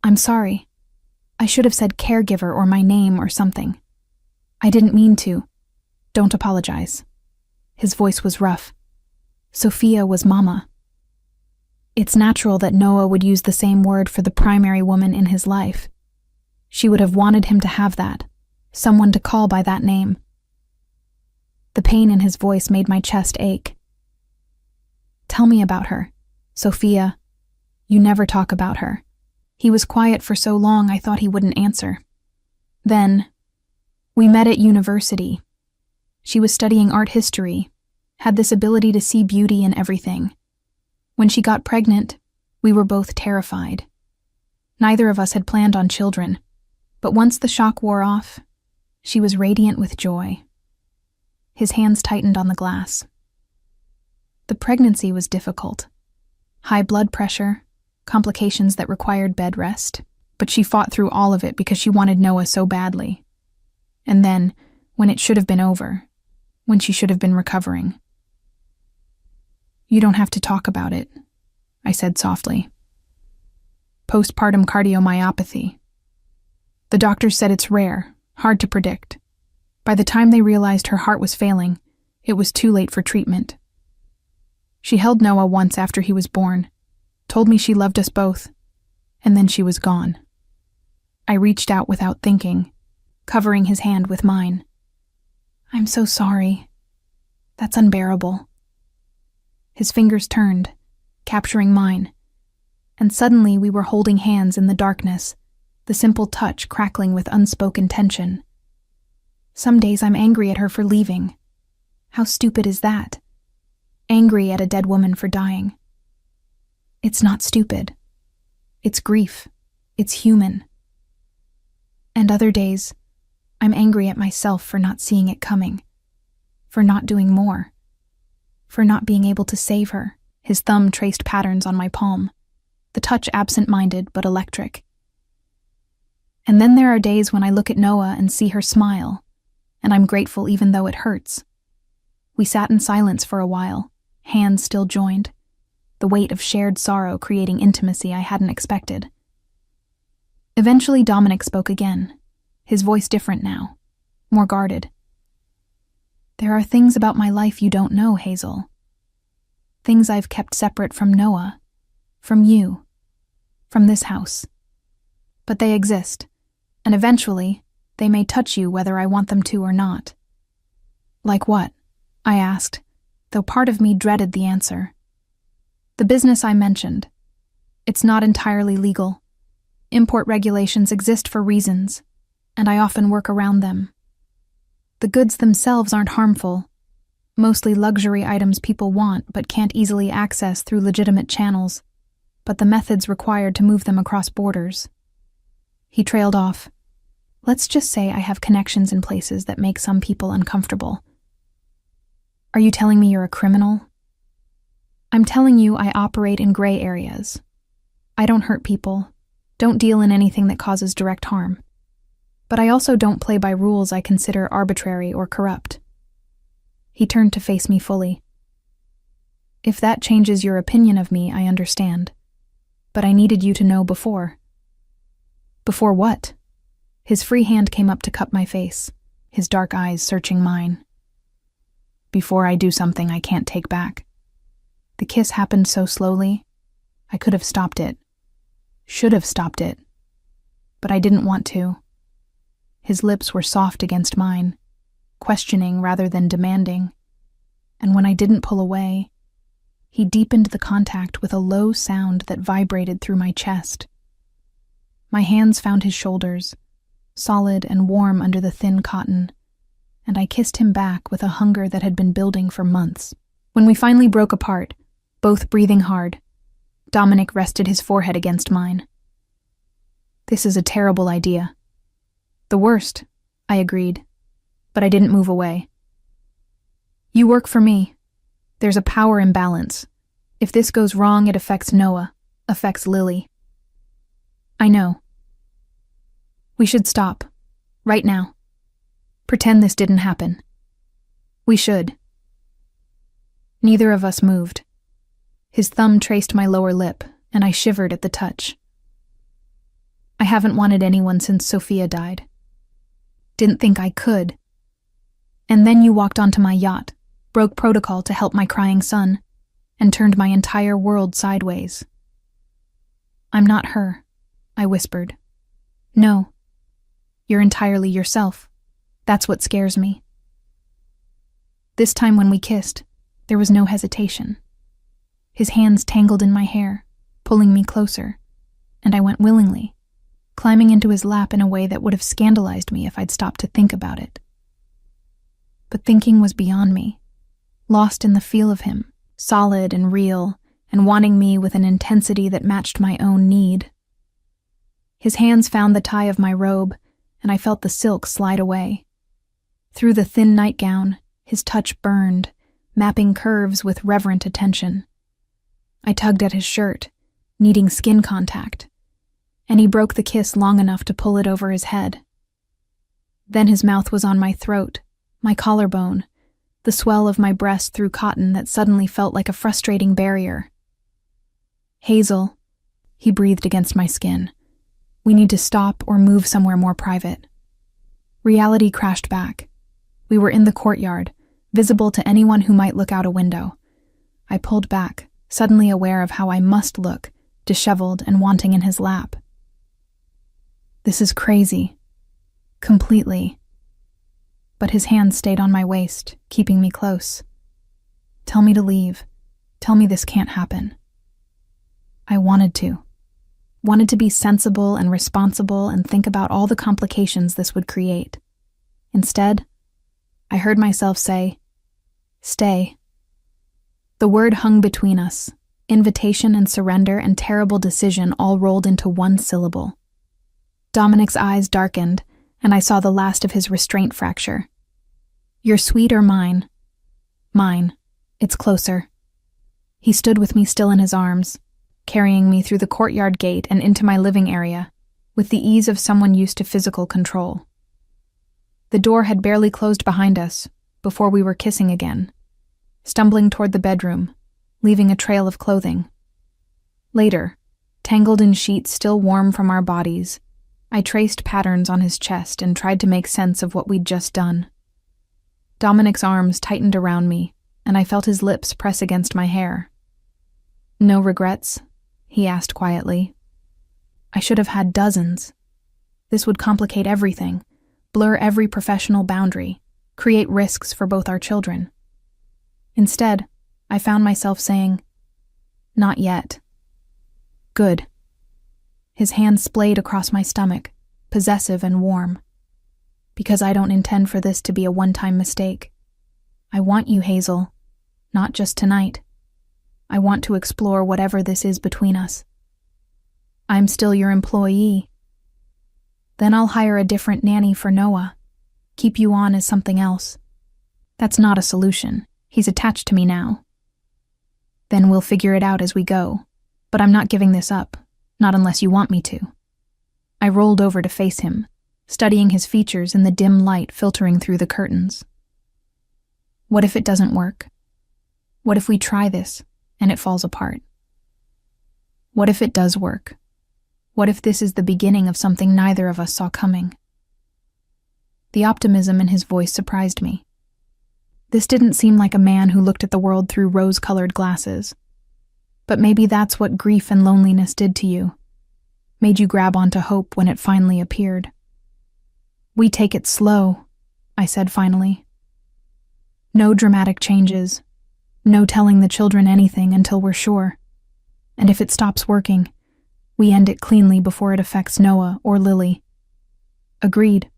A: "I'm sorry. I should have said caregiver or my name or something. I didn't mean to. Don't apologize." His voice was rough. Sophia was mama. It's natural that Noah would use the same word for the primary woman in his life. She would have wanted him to have that, someone to call by that name. The pain in his voice made my chest ache. "Tell me about her. Sophia, you never talk about her." He was quiet for so long I thought he wouldn't answer. Then, we met at university. She was studying art history, had this ability to see beauty in everything. When she got pregnant, we were both terrified. Neither of us had planned on children, but once the shock wore off, she was radiant with joy. His hands tightened on the glass. The pregnancy was difficult. High blood pressure, complications that required bed rest, but she fought through all of it because she wanted Noah so badly. And then, when it should have been over, when she should have been recovering. "You don't have to talk about it," I said softly. "Postpartum cardiomyopathy. The doctors said it's rare, hard to predict. By the time they realized her heart was failing, it was too late for treatment. She held Noah once after he was born, told me she loved us both, and then she was gone." I reached out without thinking, covering his hand with mine. "I'm so sorry. That's unbearable." His fingers turned, capturing mine, and suddenly we were holding hands in the darkness, the simple touch crackling with unspoken tension. Some days I'm angry at her for leaving. How stupid is that? Angry at a dead woman for dying. It's not stupid. It's grief. It's human. And other days, I'm angry at myself for not seeing it coming, for not doing more, for not being able to save her. His thumb traced patterns on my palm, the touch absent-minded but electric. And then there are days when I look at Noah and see her smile, and I'm grateful even though it hurts. We sat in silence for a while, hands still joined, the weight of shared sorrow creating intimacy I hadn't expected. Eventually Dominic spoke again, his voice different now, more guarded. "There are things about my life you don't know, Hazel. Things I've kept separate from Noah, from you, from this house. But they exist, and eventually, they may touch you whether I want them to or not." "Like what?" I asked, though part of me dreaded the answer. "The business I mentioned. It's not entirely legal. Import regulations exist for reasons, and I often work around them. The goods themselves aren't harmful, mostly luxury items people want but can't easily access through legitimate channels, but the methods required to move them across borders." He trailed off. "Let's just say I have connections in places that make some people uncomfortable." "Are you telling me you're a criminal?" "I'm telling you I operate in gray areas. I don't hurt people, don't deal in anything that causes direct harm. But I also don't play by rules I consider arbitrary or corrupt." He turned to face me fully. "If that changes your opinion of me, I understand. But I needed you to know before." "Before what?" His free hand came up to cup my face, his dark eyes searching mine. "Before I do something I can't take back. The kiss happened so slowly. I could have stopped it. Should have stopped it. But I didn't want to." His lips were soft against mine, questioning rather than demanding. And when I didn't pull away, he deepened the contact with a low sound that vibrated through my chest. My hands found his shoulders, solid and warm under the thin cotton, and I kissed him back with a hunger that had been building for months. When we finally broke apart, both breathing hard, Dominic rested his forehead against mine. "This is a terrible idea." "The worst," I agreed, but I didn't move away. "You work for me. There's a power imbalance. If this goes wrong, it affects Noah, affects Lily." "I know." "We should stop. Right now. Pretend this didn't happen." "We should." Neither of us moved. His thumb traced my lower lip, and I shivered at the touch. "I haven't wanted anyone since Sophia died. Didn't think I could. And then you walked onto my yacht, broke protocol to help my crying son, and turned my entire world sideways." "I'm not her," I whispered. "No. You're entirely yourself. That's what scares me." This time when we kissed, there was no hesitation. His hands tangled in my hair, pulling me closer, and I went willingly, climbing into his lap in a way that would have scandalized me if I'd stopped to think about it. But thinking was beyond me, lost in the feel of him, solid and real, and wanting me with an intensity that matched my own need. His hands found the tie of my robe, and I felt the silk slide away. Through the thin nightgown, His touch burned, mapping curves with reverent attention. I tugged at his shirt, needing skin contact, and he broke the kiss long enough to pull it over his head. Then his mouth was on my throat, my collarbone, the swell of my breast through cotton that suddenly felt like a frustrating barrier. "Hazel," he breathed against my skin. "We need to stop or move somewhere more private." Reality crashed back. We were in the courtyard, visible to anyone who might look out a window. I pulled back, suddenly aware of how I must look, disheveled and wanting in his lap. This is crazy. Completely. But his hand stayed on my waist, keeping me close. "Tell me to leave. Tell me this can't happen." I wanted to. Wanted to be sensible and responsible and think about all the complications this would create. Instead, I heard myself say, "Stay." The word hung between us, invitation and surrender and terrible decision all rolled into one syllable. Dominic's eyes darkened, and I saw the last of his restraint fracture. "You're sweet or mine?" "Mine. It's closer." He stood with me still in his arms, carrying me through the courtyard gate and into my living area, with the ease of someone used to physical control. The door had barely closed behind us before we were kissing again, stumbling toward the bedroom, leaving a trail of clothing. Later, tangled in sheets still warm from our bodies, I traced patterns on his chest and tried to make sense of what we'd just done. Dominic's arms tightened around me, and I felt his lips press against my hair. "No regrets?" he asked quietly. I should have had dozens. This would complicate everything, blur every professional boundary, create risks for both our children. Instead, I found myself saying, "Not yet." "Good." His hand splayed across my stomach, possessive and warm. "Because I don't intend for this to be a one-time mistake. I want you, Hazel, not just tonight. I want to explore whatever this is between us. I'm still your employee. Then I'll hire a different nanny for Noah, keep you on as something else. That's not a solution. He's attached to me now. Then we'll figure it out as we go, but I'm not giving this up, not unless you want me to." I rolled over to face him, studying his features in the dim light filtering through the curtains. What if it doesn't work? What if we try this and it falls apart? What if it does work? What if this is the beginning of something neither of us saw coming? The optimism in his voice surprised me. This didn't seem like a man who looked at the world through rose-colored glasses. But maybe that's what grief and loneliness did to you. Made you grab onto hope when it finally appeared. "We take it slow," I said finally. "No dramatic changes. No telling the children anything until we're sure. And if it stops working, we end it cleanly before it affects Noah or Lily." Agreed.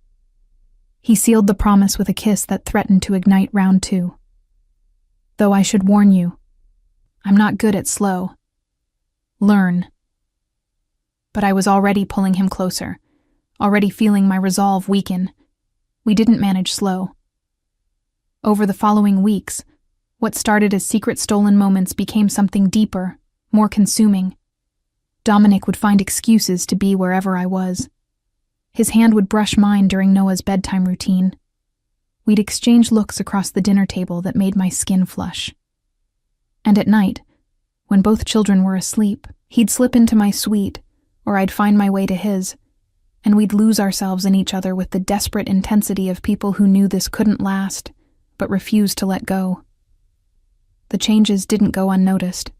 A: He sealed the promise with a kiss that threatened to ignite round 2. "Though I should warn you, I'm not good at slow. Learn." But I was already pulling him closer, already feeling my resolve weaken. We didn't manage slow. Over the following weeks, what started as secret stolen moments became something deeper, more consuming. Dominic would find excuses to be wherever I was. His hand would brush mine during Noah's bedtime routine. We'd exchange looks across the dinner table that made my skin flush. And at night, when both children were asleep, he'd slip into my suite, or I'd find my way to his, and we'd lose ourselves in each other with the desperate intensity of people who knew this couldn't last, but refused to let go. The changes didn't go unnoticed.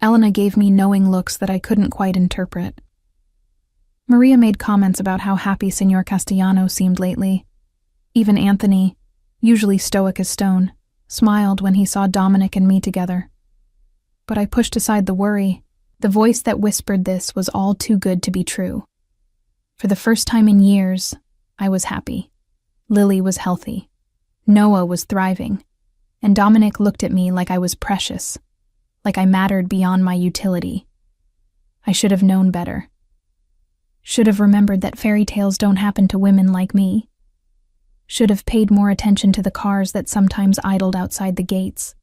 A: Elena gave me knowing looks that I couldn't quite interpret. Maria made comments about how happy Senor Castellano seemed lately. Even Anthony, usually stoic as stone, smiled when he saw Dominic and me together. But I pushed aside the worry. The voice that whispered this was all too good to be true. For the first time in years, I was happy. Lily was healthy. Noah was thriving. And Dominic looked at me like I was precious, like I mattered beyond my utility. I should have known better. Should have remembered that fairy tales don't happen to women like me. Should have paid more attention to the cars that sometimes idled outside the gates,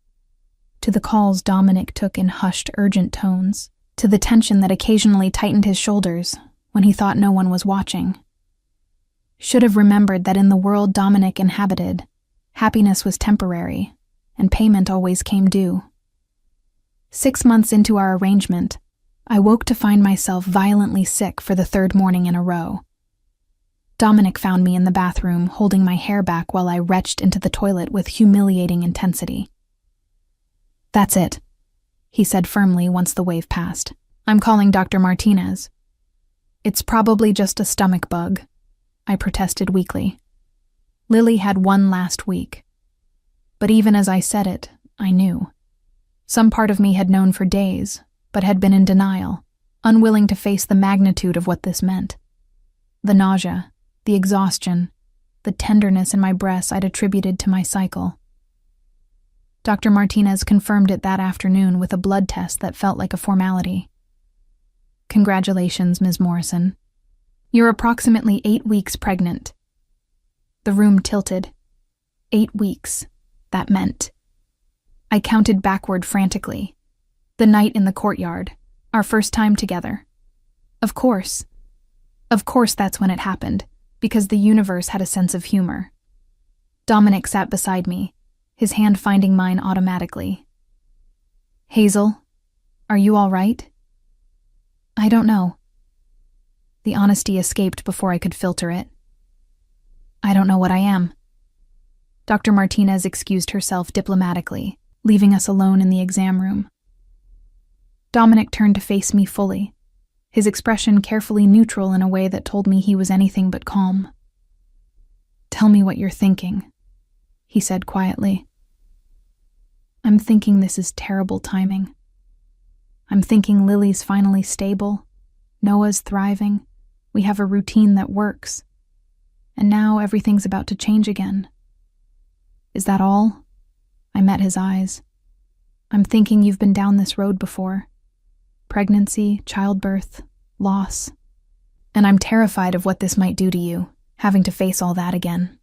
A: to the calls Dominic took in hushed, urgent tones, to the tension that occasionally tightened his shoulders when he thought no one was watching. Should have remembered that in the world Dominic inhabited, happiness was temporary, and payment always came due. 6 months into our arrangement, I woke to find myself violently sick for the 3rd morning in a row. Dominic found me in the bathroom, holding my hair back while I retched into the toilet with humiliating intensity. "That's it," he said firmly once the wave passed. "I'm calling Dr. Martinez." "It's probably just a stomach bug," I protested weakly. Lily had one last week. But even as I said it, I knew. Some part of me had known for days, but had been in denial, unwilling to face the magnitude of what this meant. The nausea, the exhaustion, the tenderness in my breasts I'd attributed to my cycle. Dr. Martinez confirmed it that afternoon with a blood test that felt like a formality. "Congratulations, Ms. Morrison. You're approximately 8 weeks pregnant." The room tilted. 8 weeks, that meant. I counted backward frantically. The night in the courtyard, our first time together. Of course that's when it happened, because the universe had a sense of humor. Dominic sat beside me, his hand finding mine automatically. "Hazel, are you all right?" "I don't know." The honesty escaped before I could filter it. "I don't know what I am." Dr. Martinez excused herself diplomatically, leaving us alone in the exam room. Dominic turned to face me fully, his expression carefully neutral in a way that told me he was anything but calm. "Tell me what you're thinking," he said quietly. "I'm thinking this is terrible timing. I'm thinking Lily's finally stable, Noah's thriving, we have a routine that works, and now everything's about to change again." "Is that all?" I met his eyes. "I'm thinking you've been down this road before. Pregnancy, childbirth, loss. And I'm terrified of what this might do to you, having to face all that again."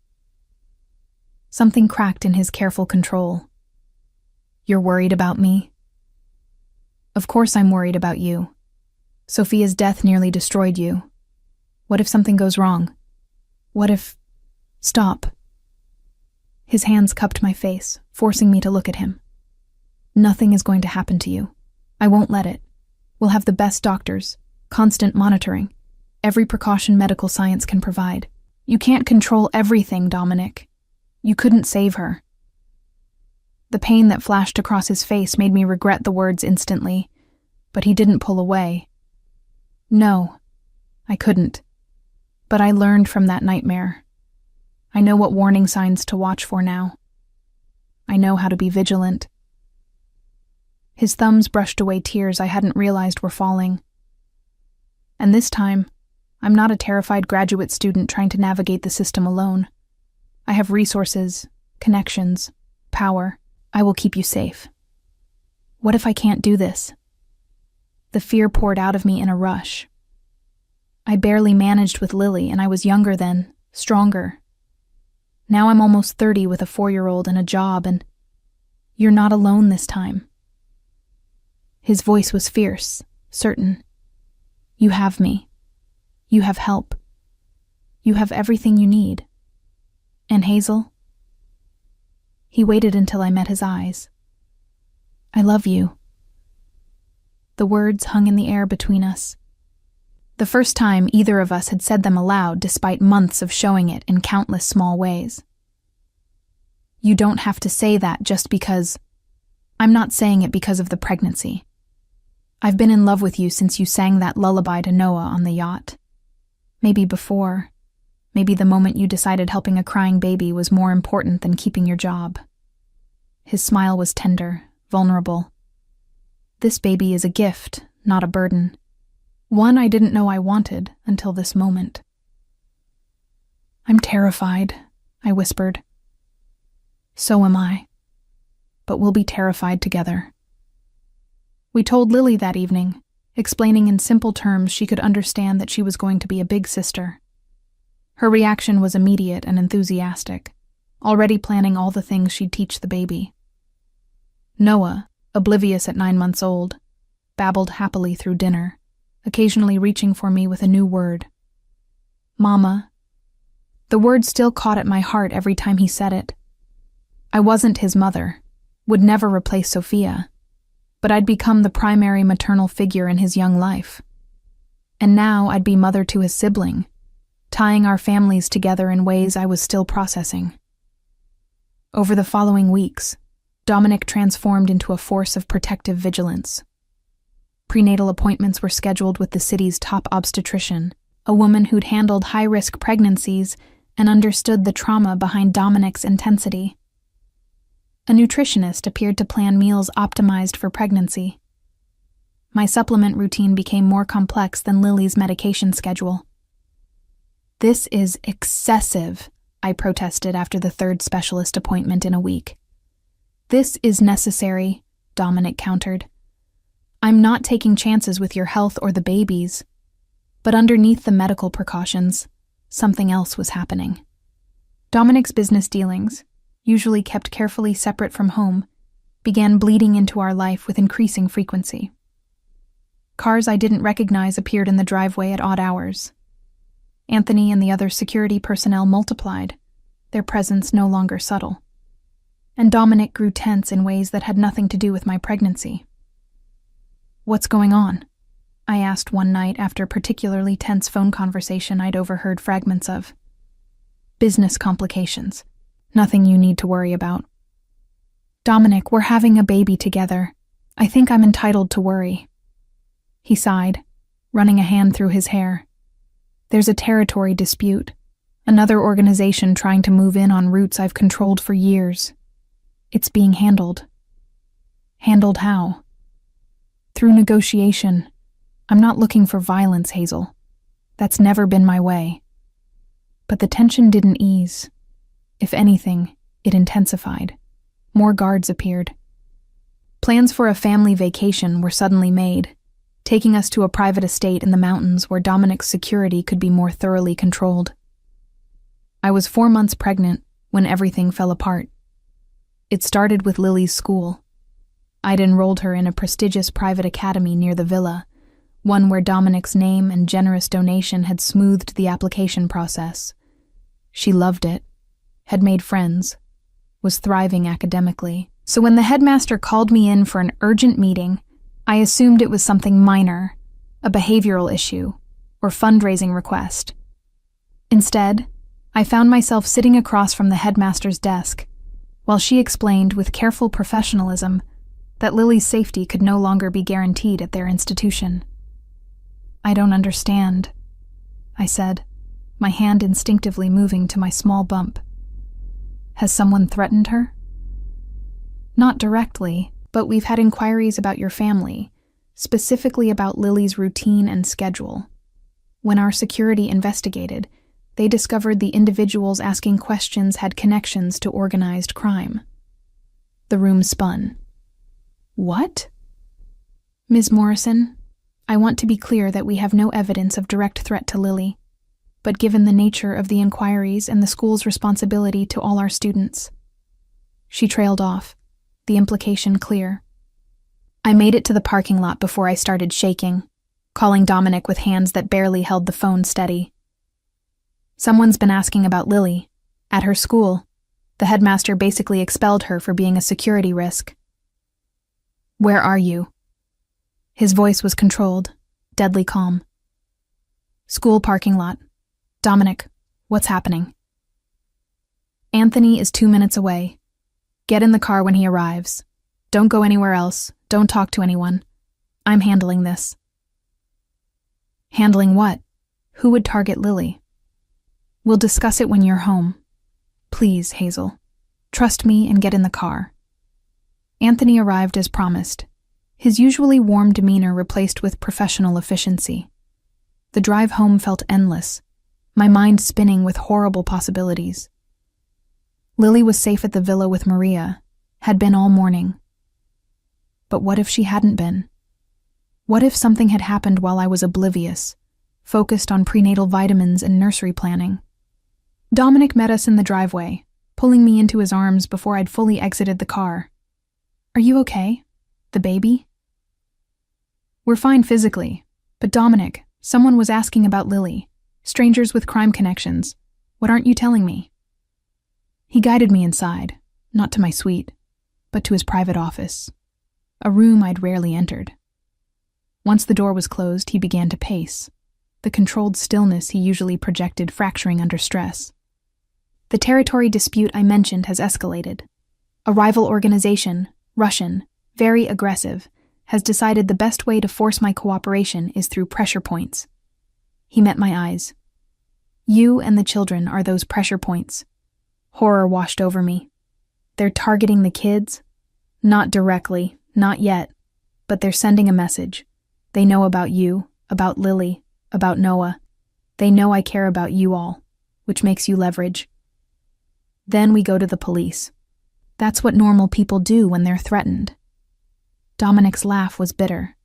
A: Something cracked in his careful control. "You're worried about me?" "Of course I'm worried about you. Sophia's death nearly destroyed you. What if something goes wrong? What if—" "Stop." His hands cupped my face, forcing me to look at him. "Nothing is going to happen to you. I won't let it. We'll have the best doctors, constant monitoring, every precaution medical science can provide. You can't control everything, Dominic. You couldn't save her." The pain that flashed across his face made me regret the words instantly, but he didn't pull away. "No, I couldn't. But I learned from that nightmare. I know what warning signs to watch for now. I know how to be vigilant." His thumbs brushed away tears I hadn't realized were falling. "And this time, I'm not a terrified graduate student trying to navigate the system alone. I have resources, connections, power. I will keep you safe." What if I can't do this? The fear poured out of me in a rush. I barely managed with Lily, and I was younger then, stronger. Now I'm almost 30 with a 4-year-old and a job, and you're not alone this time. His voice was fierce, certain. You have me. You have help. You have everything you need. And Hazel? He waited until I met his eyes. I love you. The words hung in the air between us. The first time either of us had said them aloud despite months of showing it in countless small ways. You don't have to say that just because... I'm not saying it because of the pregnancy. I've been in love with you since you sang that lullaby to Noah on the yacht. Maybe before. Maybe the moment you decided helping a crying baby was more important than keeping your job. His smile was tender, vulnerable. This baby is a gift, not a burden. One I didn't know I wanted until this moment. I'm terrified, I whispered. So am I. But we'll be terrified together. We told Lily that evening, explaining in simple terms she could understand that she was going to be a big sister. Her reaction was immediate and enthusiastic, already planning all the things she'd teach the baby. Noah, oblivious at 9 months old, babbled happily through dinner, occasionally reaching for me with a new word. Mama. The word still caught at my heart every time he said it. I wasn't his mother, would never replace Sophia, but I'd become the primary maternal figure in his young life. And now I'd be mother to his sibling, tying our families together in ways I was still processing. Over the following weeks, Dominic transformed into a force of protective vigilance. Prenatal appointments were scheduled with the city's top obstetrician, a woman who'd handled high-risk pregnancies and understood the trauma behind Dominic's intensity. A nutritionist appeared to plan meals optimized for pregnancy. My supplement routine became more complex than Lily's medication schedule. This is excessive, I protested after the third specialist appointment in a week. This is necessary, Dominic countered. I'm not taking chances with your health or the baby's. But underneath the medical precautions, something else was happening. Dominic's business dealings, usually kept carefully separate from home, began bleeding into our life with increasing frequency. Cars I didn't recognize appeared in the driveway at odd hours. Anthony and the other security personnel multiplied, their presence no longer subtle. And Dominic grew tense in ways that had nothing to do with my pregnancy. What's going on? I asked one night after a particularly tense phone conversation I'd overheard fragments of. Business complications. Nothing you need to worry about. Dominic, we're having a baby together. I think I'm entitled to worry. He sighed, running a hand through his hair. There's a territory dispute. Another organization trying to move in on routes I've controlled for years. It's being handled. Handled how? Through negotiation. I'm not looking for violence, Hazel. That's never been my way. But the tension didn't ease. If anything, it intensified. More guards appeared. Plans for a family vacation were suddenly made, taking us to a private estate in the mountains where Dominic's security could be more thoroughly controlled. I was 4 months pregnant when everything fell apart. It started with Lily's school. I'd enrolled her in a prestigious private academy near the villa, one where Dominic's name and generous donation had smoothed the application process. She loved it, had made friends, was thriving academically. So when the headmaster called me in for an urgent meeting, I assumed it was something minor, a behavioral issue, or fundraising request. Instead, I found myself sitting across from the headmaster's desk, while she explained with careful professionalism that Lily's safety could no longer be guaranteed at their institution. I don't understand, I said, my hand instinctively moving to my small bump. Has someone threatened her? Not directly, but we've had inquiries about your family, specifically about Lily's routine and schedule. When our security investigated, they discovered the individuals asking questions had connections to organized crime. The room spun. What? Ms. Morrison, I want to be clear that we have no evidence of direct threat to Lily, but given the nature of the inquiries and the school's responsibility to all our students. She trailed off, the implication clear. I made it to the parking lot before I started shaking, calling Dominic with hands that barely held the phone steady. Someone's been asking about Lily. At her school, the headmaster basically expelled her for being a security risk. Where are you? His voice was controlled, deadly calm. School parking lot. Dominic, what's happening? Anthony is 2 minutes away. Get in the car when he arrives. Don't go anywhere else. Don't talk to anyone. I'm handling this. Handling what? Who would target Lily? We'll discuss it when you're home. Please, Hazel. Trust me and get in the car. Anthony arrived as promised, his usually warm demeanor replaced with professional efficiency. The drive home felt endless, my mind spinning with horrible possibilities. Lily was safe at the villa with Maria, had been all morning. But what if she hadn't been? What if something had happened while I was oblivious, focused on prenatal vitamins and nursery planning? Dominic met us in the driveway, pulling me into his arms before I'd fully exited the car. "Are you okay? The baby?" "We're fine physically, but Dominic, someone was asking about Lily. Strangers with crime connections. What aren't you telling me?" He guided me inside, not to my suite, but to his private office, a room I'd rarely entered. Once the door was closed, he began to pace, the controlled stillness he usually projected fracturing under stress. "The territory dispute I mentioned has escalated. A rival organization, Russian, very aggressive, has decided the best way to force my cooperation is through pressure points." He met my eyes. "You and the children are those pressure points." Horror washed over me. "They're targeting the kids?" "Not directly, not yet, but they're sending a message. They know about you, about Lily, about Noah. They know I care about you all, which makes you leverage. Then we go to the police. That's what normal people do when they're threatened." Dominic's laugh was bitter.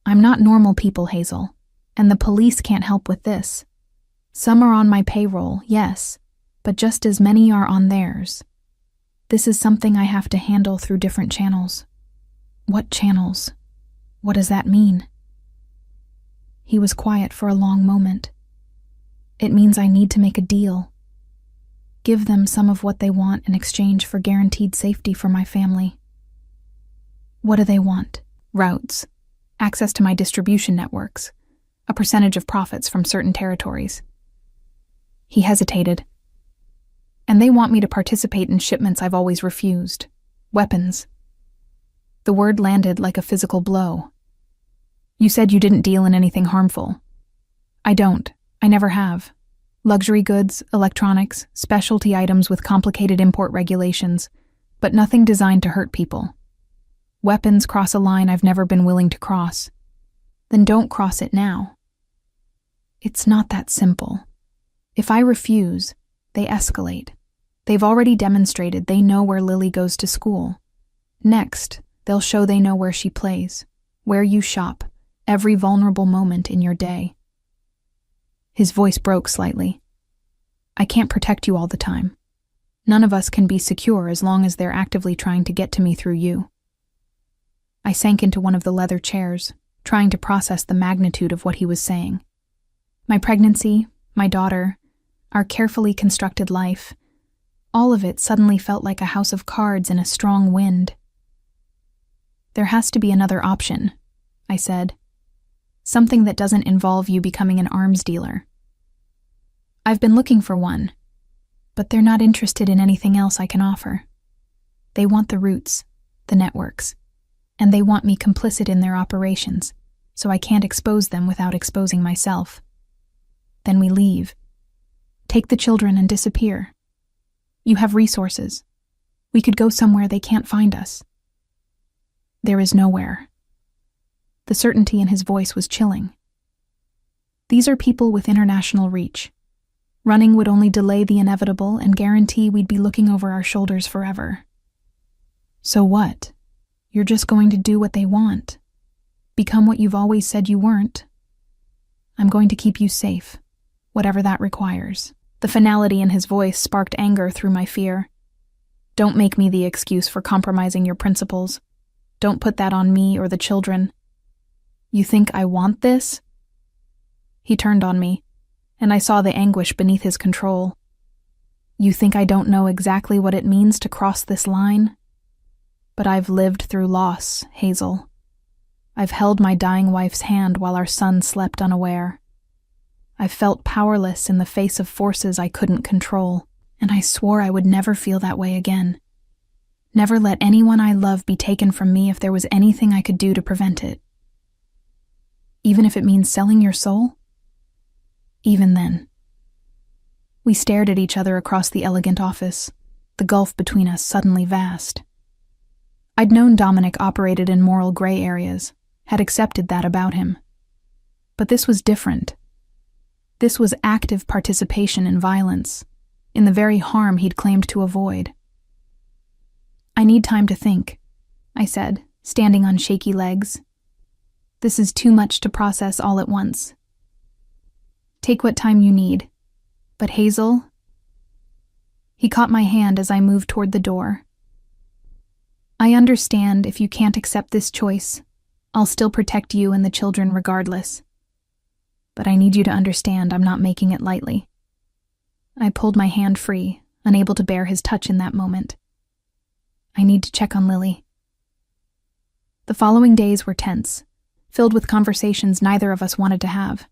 A: "I'm not normal people, Hazel, and the police can't help with this. Some are on my payroll, yes, but just as many are on theirs. This is something I have to handle through different channels." "What channels? What does that mean?" He was quiet for a long moment. "It means I need to make a deal. Give them some of what they want in exchange for guaranteed safety for my family." "What do they want?" "Routes, access to my distribution networks, a percentage of profits from certain territories." He hesitated. "And they want me to participate in shipments I've always refused. Weapons." The word landed like a physical blow. "You said you didn't deal in anything harmful." "I don't. I never have. Luxury goods, electronics, specialty items with complicated import regulations, but nothing designed to hurt people. Weapons cross a line I've never been willing to cross." "Then don't cross it now." "It's not that simple. If I refuse, they escalate. They've already demonstrated they know where Lily goes to school. Next, they'll show they know where she plays, where you shop, every vulnerable moment in your day." His voice broke slightly. "I can't protect you all the time. None of us can be secure as long as they're actively trying to get to me through you." I sank into one of the leather chairs, trying to process the magnitude of what he was saying. My pregnancy, my daughter, our carefully constructed life, all of it suddenly felt like a house of cards in a strong wind. "There has to be another option," I said. "Something that doesn't involve you becoming an arms dealer." "I've been looking for one, but they're not interested in anything else I can offer. They want the roots, the networks, and they want me complicit in their operations, so I can't expose them without exposing myself. Then we leave. Take the children and disappear. You have resources. We could go somewhere they can't find us." "There is nowhere." The certainty in his voice was chilling. "These are people with international reach. Running would only delay the inevitable and guarantee we'd be looking over our shoulders forever." "So what? You're just going to do what they want? Become what you've always said you weren't?" "I'm going to keep you safe, whatever that requires." The finality in his voice sparked anger through my fear. "Don't make me the excuse for compromising your principles. Don't put that on me or the children. You think I want this?" He turned on me, and I saw the anguish beneath his control. "You think I don't know exactly what it means to cross this line? But I've lived through loss, Hazel. I've held my dying wife's hand while our son slept unaware. I've felt powerless in the face of forces I couldn't control, and I swore I would never feel that way again. Never let anyone I love be taken from me if there was anything I could do to prevent it. Even if it means selling your soul? Even then." We stared at each other across the elegant office, the gulf between us suddenly vast. I'd known Dominic operated in moral gray areas, had accepted that about him. But this was different. This was active participation in violence, in the very harm he'd claimed to avoid. "I need time to think," I said, standing on shaky legs. "This is too much to process all at once." "Take what time you need. But Hazel, He caught my hand as I moved toward the door. "I understand if you can't accept this choice. I'll still protect you and the children regardless. But I need you to understand I'm not making it lightly." I pulled my hand free, unable to bear his touch in that moment. "I need to check on Lily." The following days were tense, filled with conversations neither of us wanted to have.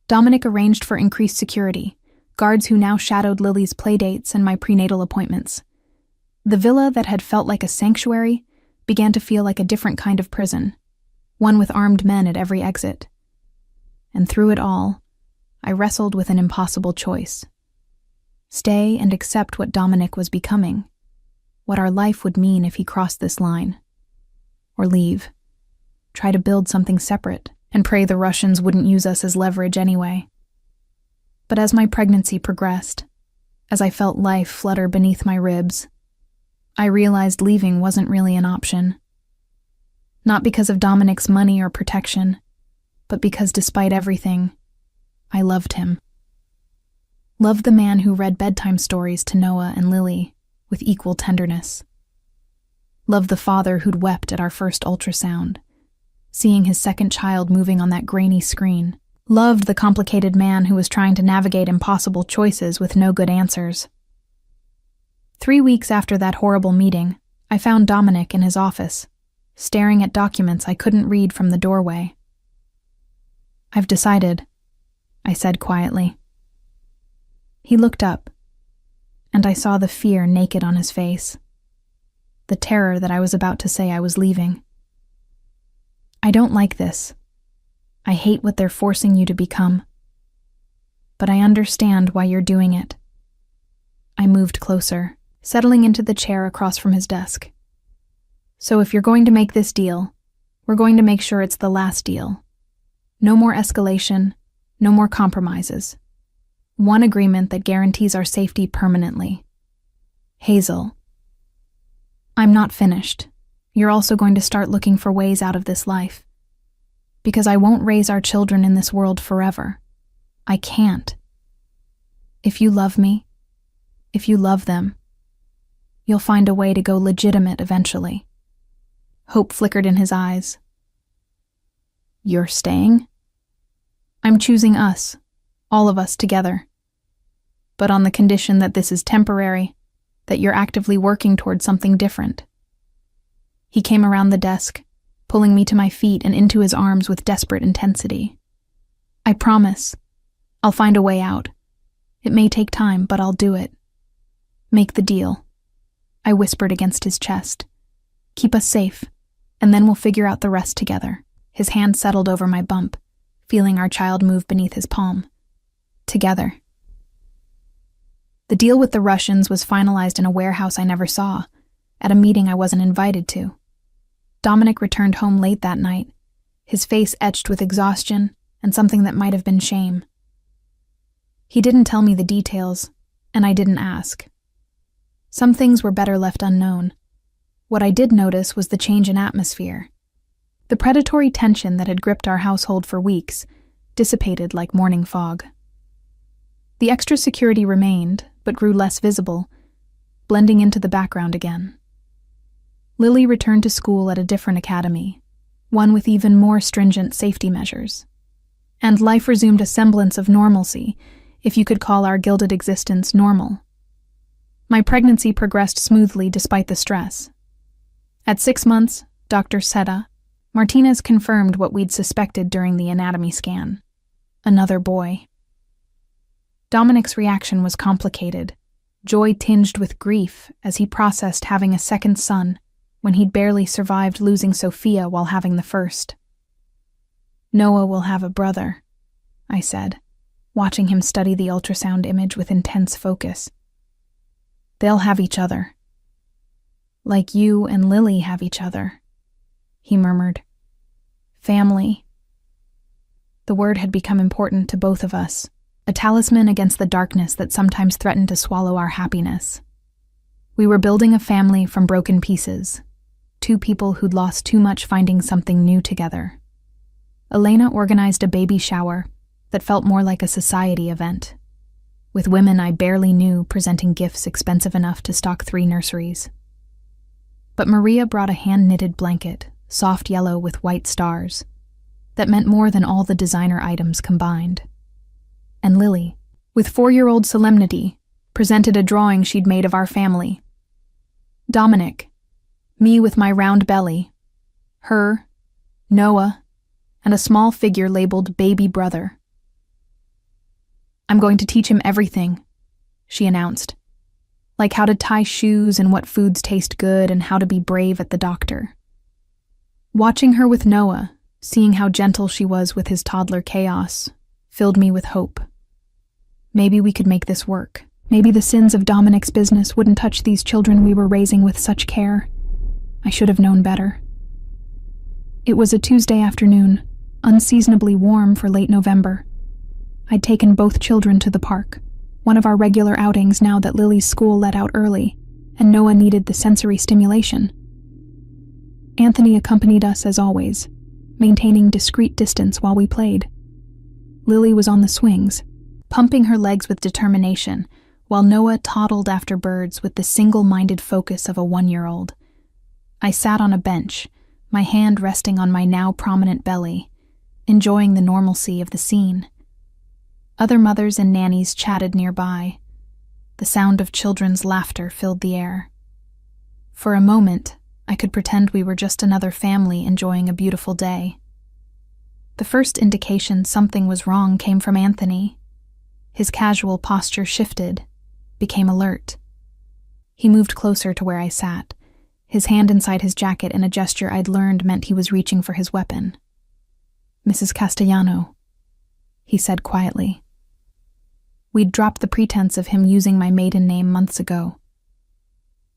A: Dominic arranged for increased security, guards who now shadowed Lily's playdates and my prenatal appointments. The villa that had felt like a sanctuary began to feel like a different kind of prison, one with armed men at every exit. And through it all, I wrestled with an impossible choice. Stay and accept what Dominic was becoming, what our life would mean if he crossed this line. Or leave, try to build something separate, and pray the Russians wouldn't use us as leverage anyway. But as my pregnancy progressed, as I felt life flutter beneath my ribs, I realized leaving wasn't really an option. Not because of Dominic's money or protection, but because despite everything, I loved him. Loved the man who read bedtime stories to Noah and Lily with equal tenderness. Loved the father who'd wept at our first ultrasound, seeing his second child moving on that grainy screen. Loved the complicated man who was trying to navigate impossible choices with no good answers. 3 weeks after that horrible meeting, I found Dominic in his office, staring at documents I couldn't read from the doorway. "I've decided," I said quietly. He looked up, and I saw the fear naked on his face, the terror that I was about to say I was leaving. "I don't like this. I hate what they're forcing you to become. But I understand why you're doing it." I moved closer, settling into the chair across from his desk. "So if you're going to make this deal, we're going to make sure it's the last deal. No more escalation, no more compromises. One agreement that guarantees our safety permanently. Hazel." "I'm not finished. You're also going to start looking for ways out of this life. Because I won't raise our children in this world forever. I can't. If you love me, if you love them, you'll find a way to go legitimate eventually." Hope flickered in his eyes. "You're staying?" "I'm choosing us, all of us together. But on the condition that this is temporary, that you're actively working towards something different." He came around the desk, pulling me to my feet and into his arms with desperate intensity. "I promise. I'll find a way out. It may take time, but I'll do it. Make the deal." I whispered against his chest. "Keep us safe, and then we'll figure out the rest together." His hand settled over my bump, feeling our child move beneath his palm. Together. The deal with the Russians was finalized in a warehouse I never saw, at a meeting I wasn't invited to. Dominic returned home late that night, his face etched with exhaustion and something that might have been shame. He didn't tell me the details, and I didn't ask. Some things were better left unknown. What I did notice was the change in atmosphere. The predatory tension that had gripped our household for weeks dissipated like morning fog. The extra security remained, but grew less visible, blending into the background again. Lily returned to school at a different academy, one with even more stringent safety measures. And life resumed a semblance of normalcy, if you could call our gilded existence normal. My pregnancy progressed smoothly despite the stress. At 6 months, Dr. Seta, Martinez confirmed what we'd suspected during the anatomy scan. Another boy. Dominic's reaction was complicated, joy tinged with grief as he processed having a second son when he'd barely survived losing Sophia while having the first. "Noah will have a brother," I said, watching him study the ultrasound image with intense focus. "They'll have each other. Like you and Lily have each other," he murmured. "Family." The word had become important to both of us, a talisman against the darkness that sometimes threatened to swallow our happiness. We were building a family from broken pieces, 2 people who'd lost too much finding something new together. Elena organized a baby shower that felt more like a society event, with women I barely knew presenting gifts expensive enough to stock 3 nurseries. But Maria brought a hand-knitted blanket, soft yellow with white stars, that meant more than all the designer items combined. And Lily, with 4-year-old solemnity, presented a drawing she'd made of our family. Dominic, me with my round belly, her, Noah, and a small figure labeled baby brother. "I'm going to teach him everything," she announced, like how to tie shoes and what foods taste good and how to be brave at the doctor. Watching her with Noah, seeing how gentle she was with his toddler chaos, filled me with hope. Maybe we could make this work. Maybe the sins of Dominic's business wouldn't touch these children we were raising with such care. I should have known better. It was a Tuesday afternoon, unseasonably warm for late November. I'd taken both children to the park, one of our regular outings now that Lily's school let out early, and Noah needed the sensory stimulation. Anthony accompanied us as always, maintaining discreet distance while we played. Lily was on the swings, pumping her legs with determination, while Noah toddled after birds with the single-minded focus of a 1-year-old. I sat on a bench, my hand resting on my now prominent belly, enjoying the normalcy of the scene. Other mothers and nannies chatted nearby. The sound of children's laughter filled the air. For a moment, I could pretend we were just another family enjoying a beautiful day. The first indication something was wrong came from Anthony. His casual posture shifted, became alert. He moved closer to where I sat, his hand inside his jacket in a gesture I'd learned meant he was reaching for his weapon. "Mrs. Castellano," he said quietly. We'd dropped the pretense of him using my maiden name months ago.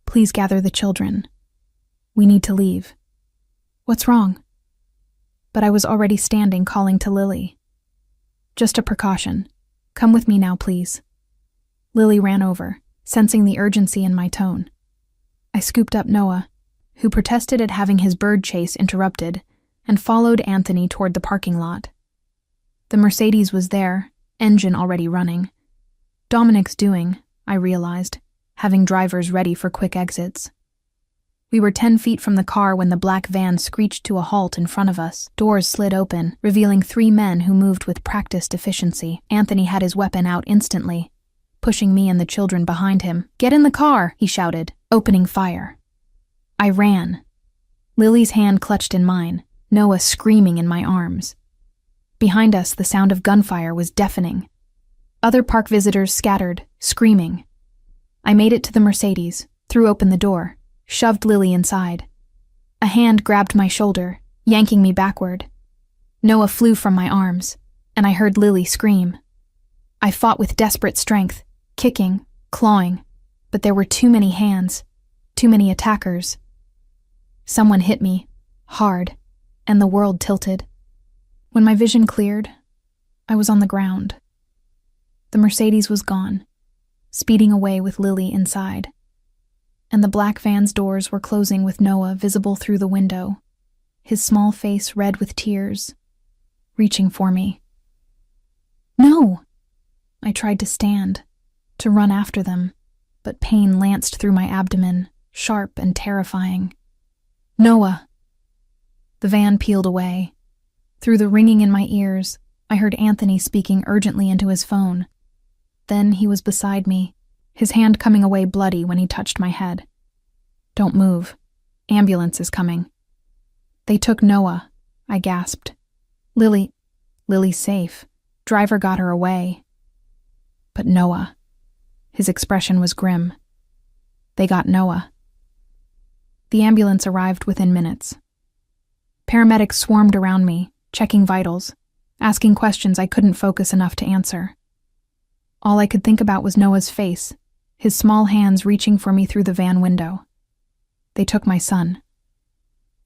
A: "Please gather the children. We need to leave." "What's wrong?" But I was already standing, calling to Lily. "Just a precaution. Come with me now, please." Lily ran over, sensing the urgency in my tone. I scooped up Noah, who protested at having his bird chase interrupted, and followed Anthony toward the parking lot. The Mercedes was there, engine already running. Dominic's doing, I realized, having drivers ready for quick exits. We were 10 feet from the car when the black van screeched to a halt in front of us. Doors slid open, revealing 3 men who moved with practiced efficiency. Anthony had his weapon out instantly, pushing me and the children behind him. "Get in the car," he shouted, opening fire. I ran. Lily's hand clutched in mine, Noah screaming in my arms. Behind us, the sound of gunfire was deafening. Other park visitors scattered, screaming. I made it to the Mercedes, threw open the door, shoved Lily inside. A hand grabbed my shoulder, yanking me backward. Noah flew from my arms, and I heard Lily scream. I fought with desperate strength, kicking, clawing, but there were too many hands, too many attackers. Someone hit me, hard, and the world tilted. When my vision cleared, I was on the ground. The Mercedes was gone, speeding away with Lily inside, and the black van's doors were closing with Noah visible through the window, his small face red with tears, reaching for me. "No!" I tried to stand, to run after them, but pain lanced through my abdomen, sharp and terrifying. "Noah!" The van peeled away. Through the ringing in my ears, I heard Anthony speaking urgently into his phone. Then he was beside me, his hand coming away bloody when he touched my head. "Don't move. Ambulance is coming." "They took Noah," I gasped. Lily's safe. Driver got her away." "But Noah." His expression was grim. "They got Noah." The ambulance arrived within minutes. Paramedics swarmed around me, checking vitals, asking questions I couldn't focus enough to answer. All I could think about was Noah's face, his small hands reaching for me through the van window. They took my son.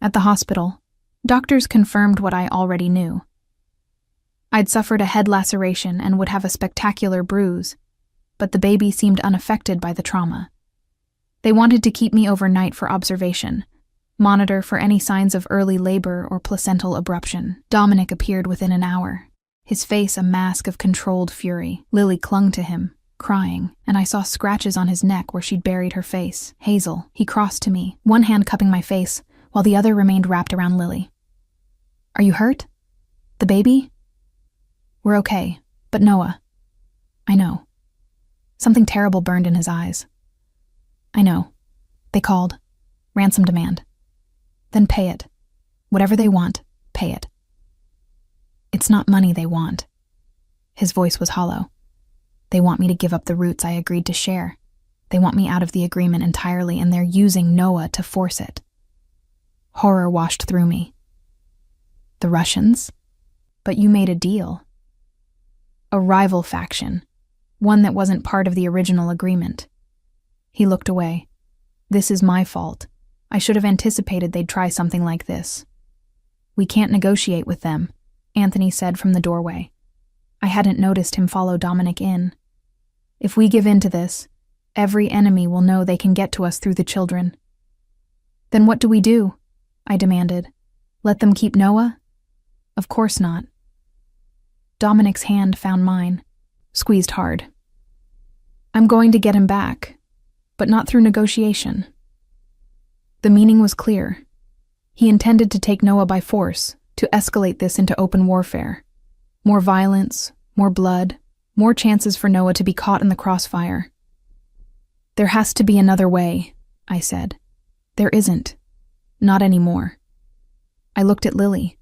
A: At the hospital, doctors confirmed what I already knew. I'd suffered a head laceration and would have a spectacular bruise, but the baby seemed unaffected by the trauma. They wanted to keep me overnight for observation, monitor for any signs of early labor or placental abruption. Dominic appeared within an hour, his face a mask of controlled fury. Lily clung to him, crying, and I saw scratches on his neck where she'd buried her face. Hazel, he crossed to me, one hand cupping my face, while the other remained wrapped around Lily. Are you hurt? The baby? We're okay, but Noah. I know. Something terrible burned in his eyes. I know. They called. Ransom demand. Then pay it. Whatever they want, pay it. It's not money they want. His voice was hollow. They want me to give up the roots I agreed to share. They want me out of the agreement entirely, and they're using Noah to force it. Horror washed through me. The Russians? But you made a deal. A rival faction. One that wasn't part of the original agreement. He looked away. This is my fault. I should have anticipated they'd try something like this. We can't negotiate with them, Anthony said from the doorway. I hadn't noticed him follow Dominic in. If we give in to this, every enemy will know they can get to us through the children. Then what do we do? I demanded. Let them keep Noah? Of course not. Dominic's hand found mine, squeezed hard. I'm going to get him back, but not through negotiation. The meaning was clear. He intended to take Noah by force, to escalate this into open warfare. More violence, more blood, more chances for Noah to be caught in the crossfire. There has to be another way, I said. There isn't. Not anymore. I looked at Lily,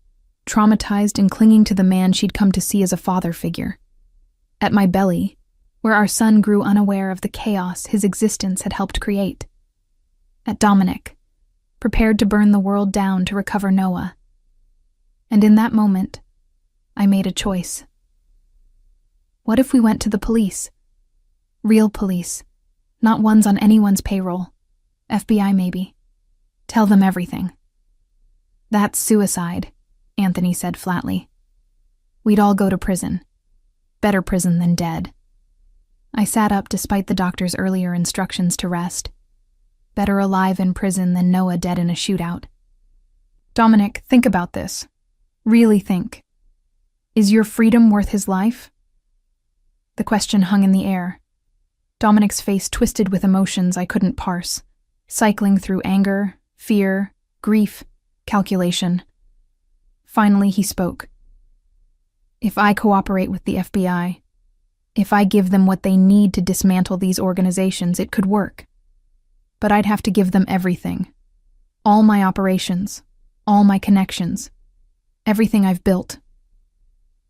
A: traumatized and clinging to the man she'd come to see as a father figure. At my belly, where our son grew unaware of the chaos his existence had helped create. At Dominic, prepared to burn the world down to recover Noah. And in that moment, I made a choice. What if we went to the police? Real police, not ones on anyone's payroll. FBI maybe. Tell them everything. That's suicide, Anthony said flatly. We'd all go to prison. Better prison than dead. I sat up despite the doctor's earlier instructions to rest. Better alive in prison than Noah dead in a shootout. Dominic, think about this. Really think. Is your freedom worth his life? The question hung in the air. Dominic's face twisted with emotions I couldn't parse, cycling through anger, fear, grief, calculation. Finally, he spoke. If I cooperate with the FBI, if I give them what they need to dismantle these organizations, it could work. But I'd have to give them everything. All my operations, all my connections, everything I've built.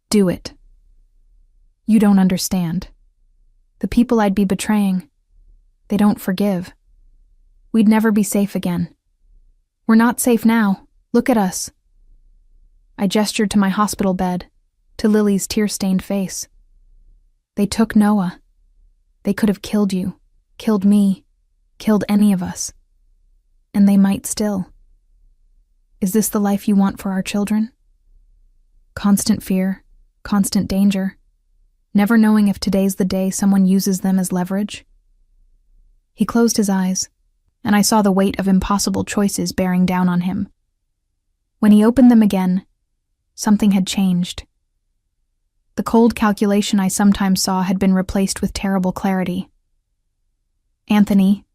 A: Do it. You don't understand. The people I'd be betraying, they don't forgive. We'd never be safe again. We're not safe now. Look at us. I gestured to my hospital bed, to Lily's tear-stained face. They took Noah. They could have killed you, killed me, killed any of us. And they might still. Is this the life you want for our children? Constant fear, constant danger, never knowing if today's the day someone uses them as leverage? He closed his eyes, and I saw the weight of impossible choices bearing down on him. When he opened them again, something had changed. The cold calculation I sometimes saw had been replaced with terrible clarity. Anthony,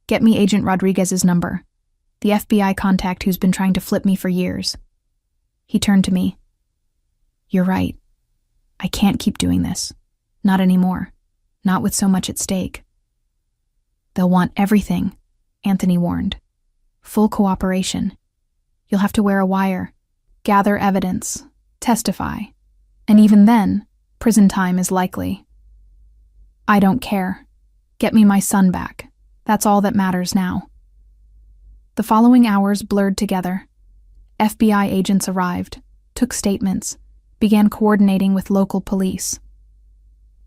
A: get me Agent Rodriguez's number, the FBI contact who's been trying to flip me for years. He turned to me. You're right. I can't keep doing this. Not anymore. Not with so much at stake. They'll want everything, Anthony warned. Full cooperation. You'll have to wear a wire, gather evidence, testify. And even then, prison time is likely. I don't care. Get me my son back. That's all that matters now. The following hours blurred together. FBI agents arrived, took statements, began coordinating with local police.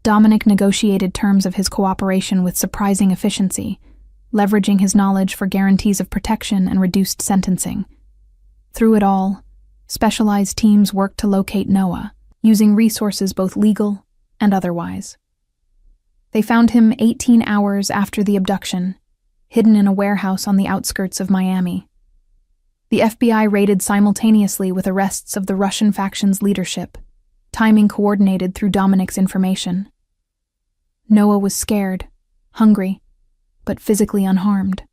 A: Dominic negotiated terms of his cooperation with surprising efficiency, leveraging his knowledge for guarantees of protection and reduced sentencing. Through it all, specialized teams worked to locate Noah, using resources both legal and otherwise. They found him 18 hours after the abduction, hidden in a warehouse on the outskirts of Miami. The FBI raided simultaneously with arrests of the Russian faction's leadership, timing coordinated through Dominic's information. Noah was scared, hungry, but physically unharmed.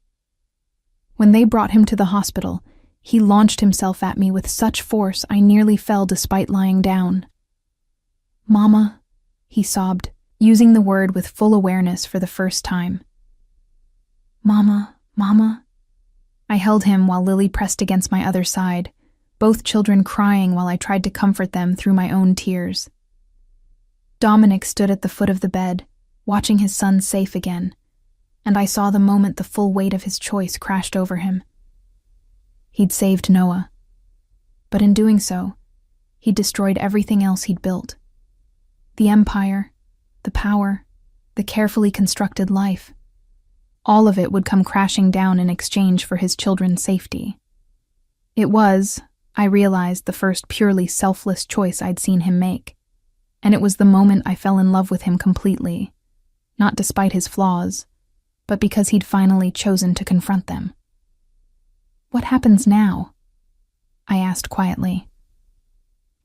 A: When they brought him to the hospital, he launched himself at me with such force I nearly fell despite lying down. "Mama," he sobbed, using the word with full awareness for the first time. "Mama, Mama." I held him while Lily pressed against my other side, both children crying while I tried to comfort them through my own tears. Dominic stood at the foot of the bed, watching his son safe again, and I saw the moment the full weight of his choice crashed over him. He'd saved Noah, but in doing so, he'd destroyed everything else he'd built. The empire, the power, the carefully constructed life. All of it would come crashing down in exchange for his children's safety. It was, I realized, the first purely selfless choice I'd seen him make, and it was the moment I fell in love with him completely, not despite his flaws, but because he'd finally chosen to confront them. "What happens now?" I asked quietly.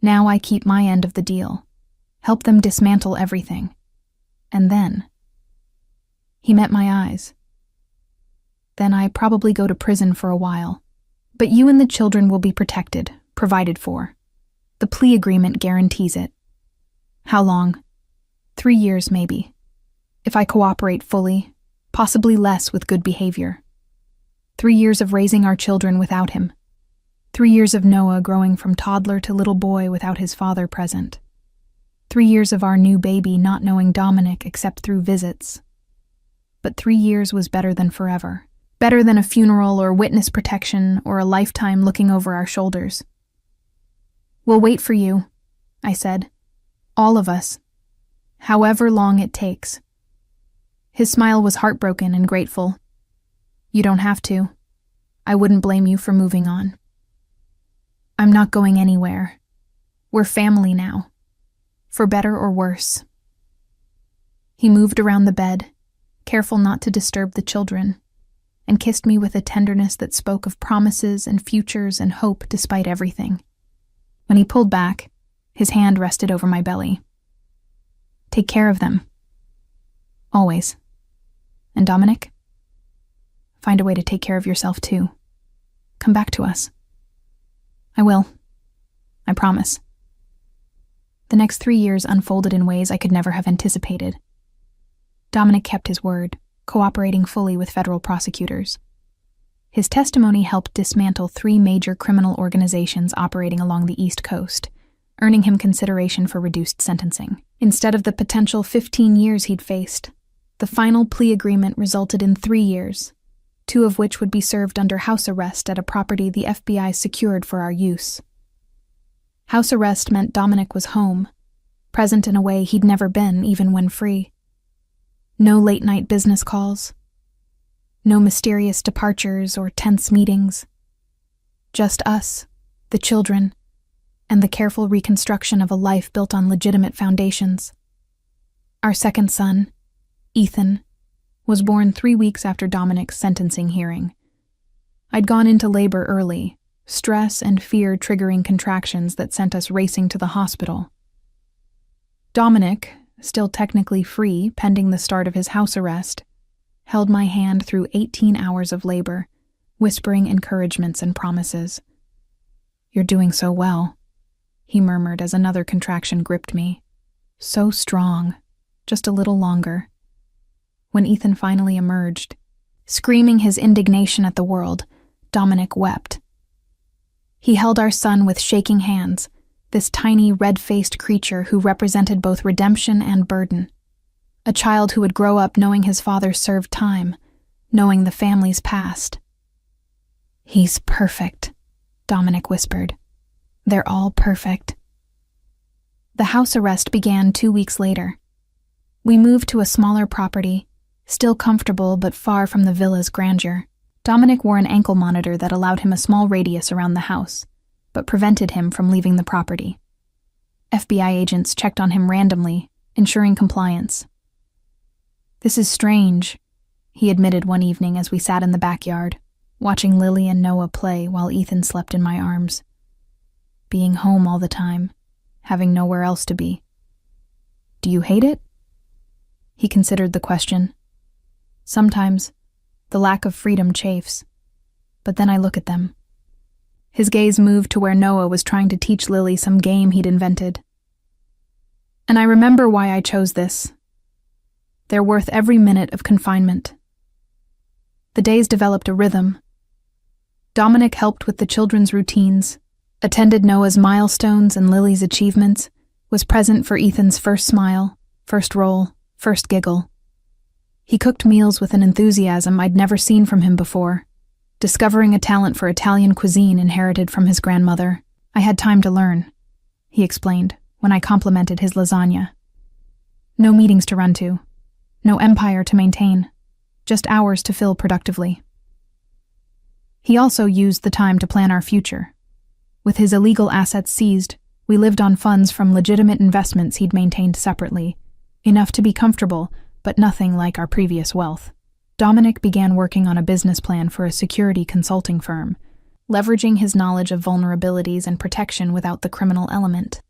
A: "Now I keep my end of the deal, help them dismantle everything, and then..." He met my eyes. "Then I probably go to prison for a while, but you and the children will be protected, provided for. The plea agreement guarantees it." "How long?" 3 years, maybe. If I cooperate fully, possibly less with good behavior. 3 years of raising our children without him. 3 years of Noah growing from toddler to little boy without his father present. 3 years of our new baby not knowing Dominic except through visits. But 3 years was better than forever. Better than a funeral or witness protection or a lifetime looking over our shoulders. "We'll wait for you," I said. "All of us. However long it takes." His smile was heartbroken and grateful. "You don't have to. I wouldn't blame you for moving on." "I'm not going anywhere. We're family now. For better or worse." He moved around the bed, careful not to disturb the children, and kissed me with a tenderness that spoke of promises and futures and hope despite everything. When he pulled back, his hand rested over my belly. "Take care of them. Always. And Dominic? Find a way to take care of yourself too. Come back to us." "I will. I promise." The next 3 years unfolded in ways I could never have anticipated. Dominic kept his word, cooperating fully with federal prosecutors. His testimony helped dismantle 3 major criminal organizations operating along the East Coast, earning him consideration for reduced sentencing. Instead of the potential 15 years he'd faced, the final plea agreement resulted in 3 years, 2 of which would be served under house arrest at a property the FBI secured for our use. House arrest meant Dominic was home, present in a way he'd never been even when free. No late-night business calls. No mysterious departures or tense meetings. Just us, the children, and the careful reconstruction of a life built on legitimate foundations. Our second son, Ethan, was born 3 weeks after Dominic's sentencing hearing. I'd gone into labor early, stress and fear triggering contractions that sent us racing to the hospital. Dominic, still technically free pending the start of his house arrest, held my hand through 18 hours of labor, whispering encouragements and promises. "You're doing so well," he murmured as another contraction gripped me. "So strong, just a little longer." When Ethan finally emerged, screaming his indignation at the world, Dominic wept. He held our son with shaking hands, this tiny red-faced creature who represented both redemption and burden. A child who would grow up knowing his father served time, knowing the family's past. "He's perfect," Dominic whispered. "They're all perfect." The house arrest began 2 weeks later. We moved to a smaller property, still comfortable but far from the villa's grandeur. Dominic wore an ankle monitor that allowed him a small radius around the house, but prevented him from leaving the property. FBI agents checked on him randomly, ensuring compliance. "This is strange," he admitted one evening as we sat in the backyard, watching Lily and Noah play while Ethan slept in my arms. "Being home all the time, having nowhere else to be. Do you hate it?" He considered the question. Sometimes, the lack of freedom chafes, but then I look at them. His gaze moved to where Noah was trying to teach Lily some game he'd invented. And I remember why I chose this. They're worth every minute of confinement. The days developed a rhythm. Dominic helped with the children's routines, attended Noah's milestones and Lily's achievements, was present for Ethan's first smile, first roll, first giggle. He cooked meals with an enthusiasm I'd never seen from him before. Discovering a talent for Italian cuisine inherited from his grandmother, I had time to learn, he explained when I complimented his lasagna. No meetings to run to, no empire to maintain, just hours to fill productively. He also used the time to plan our future. With his illegal assets seized, we lived on funds from legitimate investments he'd maintained separately, enough to be comfortable, but nothing like our previous wealth. Dominic began working on a business plan for a security consulting firm, leveraging his knowledge of vulnerabilities and protection without the criminal element.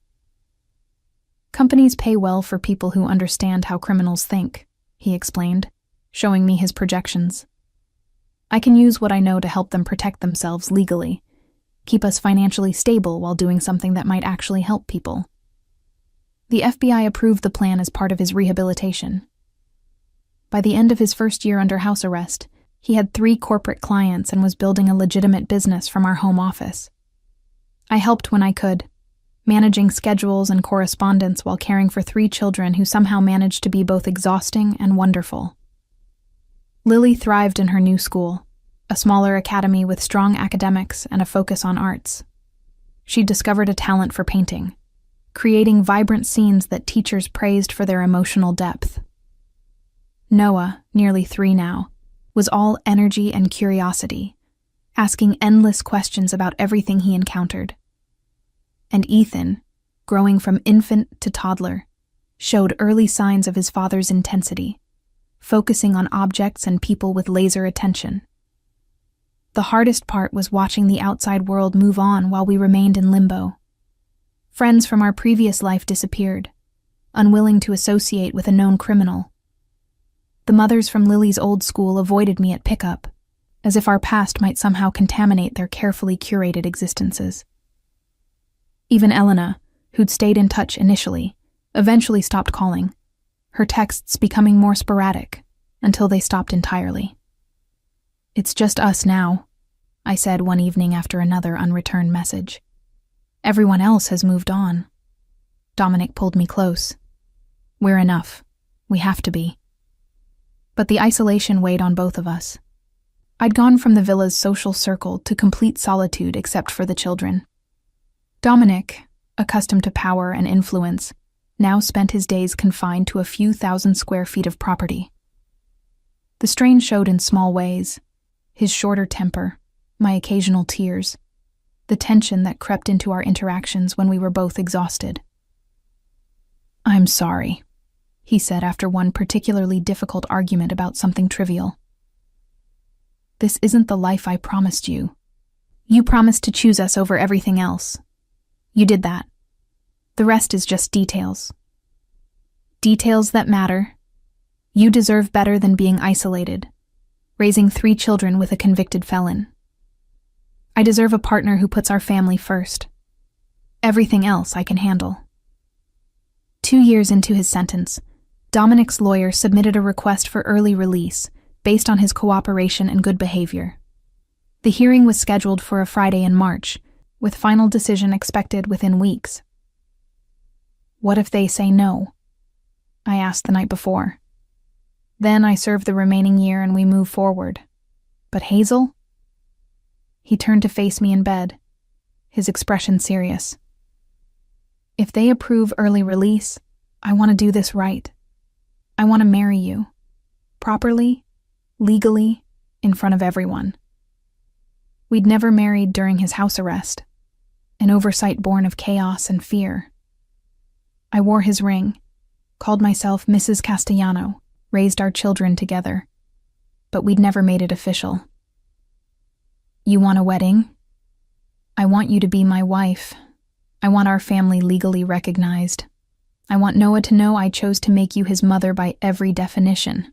A: Companies pay well for people who understand how criminals think, he explained, showing me his projections. I can use what I know to help them protect themselves legally, keep us financially stable while doing something that might actually help people. The FBI approved the plan as part of his rehabilitation. By the end of his first year under house arrest, he had 3 corporate clients and was building a legitimate business from our home office. I helped when I could, managing schedules and correspondence while caring for 3 children who somehow managed to be both exhausting and wonderful. Lily thrived in her new school, a smaller academy with strong academics and a focus on arts. She discovered a talent for painting, creating vibrant scenes that teachers praised for their emotional depth. Noah, nearly 3 now, was all energy and curiosity, asking endless questions about everything he encountered. And Ethan, growing from infant to toddler, showed early signs of his father's intensity, focusing on objects and people with laser attention. The hardest part was watching the outside world move on while we remained in limbo. Friends from our previous life disappeared, unwilling to associate with a known criminal. The mothers from Lily's old school avoided me at pickup, as if our past might somehow contaminate their carefully curated existences. Even Elena, who'd stayed in touch initially, eventually stopped calling, her texts becoming more sporadic, until they stopped entirely. "It's just us now," I said one evening after another unreturned message. "Everyone else has moved on." Dominic pulled me close. "We're enough. We have to be." But the isolation weighed on both of us. I'd gone from the villa's social circle to complete solitude except for the children. Dominic, accustomed to power and influence, now spent his days confined to a few thousand square feet of property. The strain showed in small ways: his shorter temper, my occasional tears, the tension that crept into our interactions when we were both exhausted. "I'm sorry," he said after one particularly difficult argument about something trivial. "This isn't the life I promised you. You promised to choose us over everything else. You did that. The rest is just details. Details that matter. You deserve better than being isolated, raising 3 children with a convicted felon. I deserve a partner who puts our family first. Everything else I can handle." 2 years into his sentence, Dominic's lawyer submitted a request for early release based on his cooperation and good behavior. The hearing was scheduled for a Friday in March, with final decision expected within weeks. "What if they say no?" I asked the night before. "Then I serve the remaining year and we move forward. But Hazel?" He turned to face me in bed, his expression serious. "If they approve early release, I want to do this right. I want to marry you. Properly, legally, in front of everyone." We'd never married during his house arrest, an oversight born of chaos and fear. I wore his ring, called myself Mrs. Castellano, raised our children together, but we'd never made it official. "You want a wedding? I want you to be my wife. I want our family legally recognized. I want Noah to know I chose to make you his mother by every definition.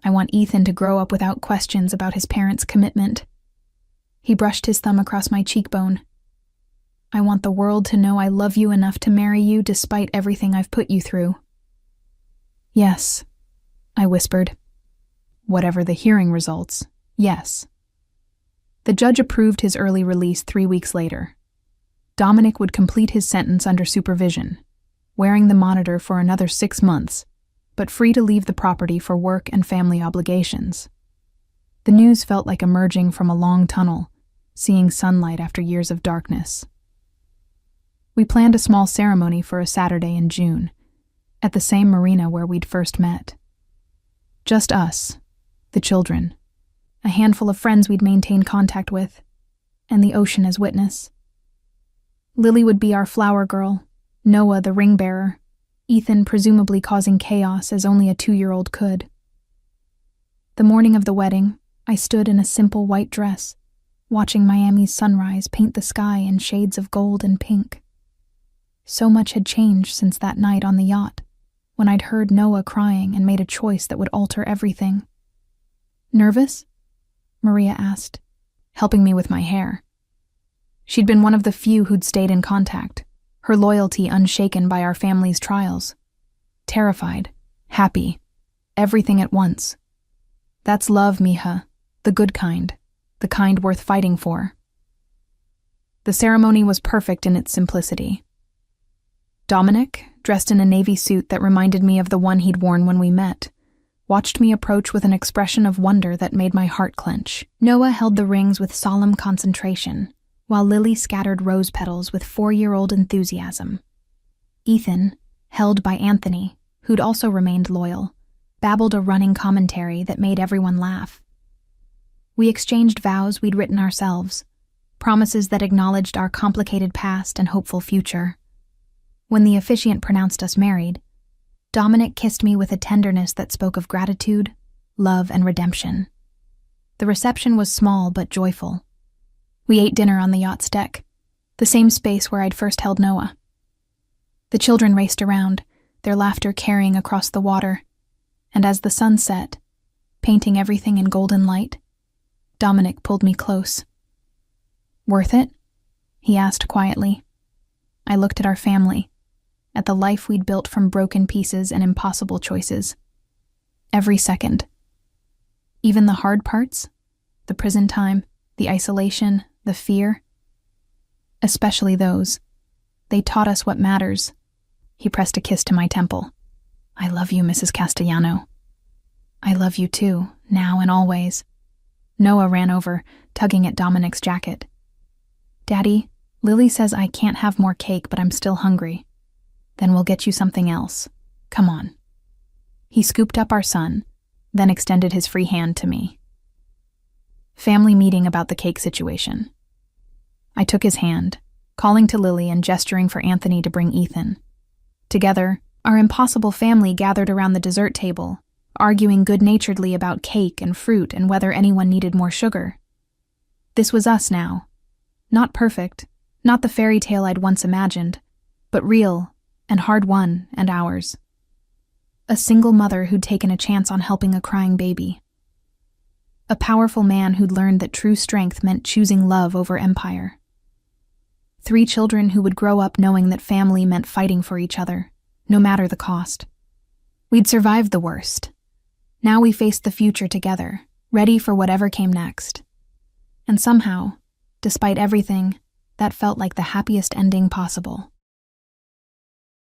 A: I want Ethan to grow up without questions about his parents' commitment. He brushed his thumb across my cheekbone. I want the world to know I love you enough to marry you despite everything I've put you through. Yes, I whispered. Whatever the hearing results, yes. The judge approved his early release 3 weeks later. Dominic would complete his sentence under supervision, wearing the monitor for another 6 months, but free to leave the property for work and family obligations. The news felt like emerging from a long tunnel, seeing sunlight after years of darkness. We planned a small ceremony for a Saturday in June, at the same marina where we'd first met. Just us, the children, a handful of friends we'd maintained contact with, and the ocean as witness. Lily would be our flower girl, Noah the ring bearer, Ethan presumably causing chaos as only a 2-year-old could. The morning of the wedding, I stood in a simple white dress, watching Miami's sunrise paint the sky in shades of gold and pink. So much had changed since that night on the yacht, when I'd heard Noah crying and made a choice that would alter everything. Nervous? Maria asked, helping me with my hair. She'd been one of the few who'd stayed in contact, her loyalty unshaken by our family's trials. Terrified, happy, everything at once. That's love, mija, the good kind, the kind worth fighting for. The ceremony was perfect in its simplicity. Dominic, dressed in a navy suit that reminded me of the one he'd worn when we met, watched me approach with an expression of wonder that made my heart clench. Noah held the rings with solemn concentration, while Lily scattered rose petals with 4-year-old enthusiasm. Ethan, held by Anthony, who'd also remained loyal, babbled a running commentary that made everyone laugh. We exchanged vows we'd written ourselves, promises that acknowledged our complicated past and hopeful future. When the officiant pronounced us married, Dominic kissed me with a tenderness that spoke of gratitude, love, and redemption. The reception was small but joyful. We ate dinner on the yacht's deck, the same space where I'd first held Noah. The children raced around, their laughter carrying across the water, and as the sun set, painting everything in golden light, Dominic pulled me close. Worth it? He asked quietly. I looked at our family, at the life we'd built from broken pieces and impossible choices. Every second. Even the hard parts, the prison time, the isolation, the fear. Especially those. They taught us what matters. He pressed a kiss to my temple. I love you, Mrs. Castellano. I love you too, now and always. Noah ran over, tugging at Dominic's jacket. Daddy, Lily says I can't have more cake, but I'm still hungry. Then we'll get you something else. Come on. He scooped up our son, then extended his free hand to me. Family meeting about the cake situation. I took his hand, calling to Lily and gesturing for Anthony to bring Ethan. Together, our impossible family gathered around the dessert table, arguing good-naturedly about cake and fruit and whether anyone needed more sugar. This was us now. Not perfect, not the fairy tale I'd once imagined, but real and hard-won and ours. A single mother who'd taken a chance on helping a crying baby. A powerful man who'd learned that true strength meant choosing love over empire. 3 children who would grow up knowing that family meant fighting for each other, no matter the cost. We'd survived the worst. Now we faced the future together, ready for whatever came next. And somehow, despite everything, that felt like the happiest ending possible.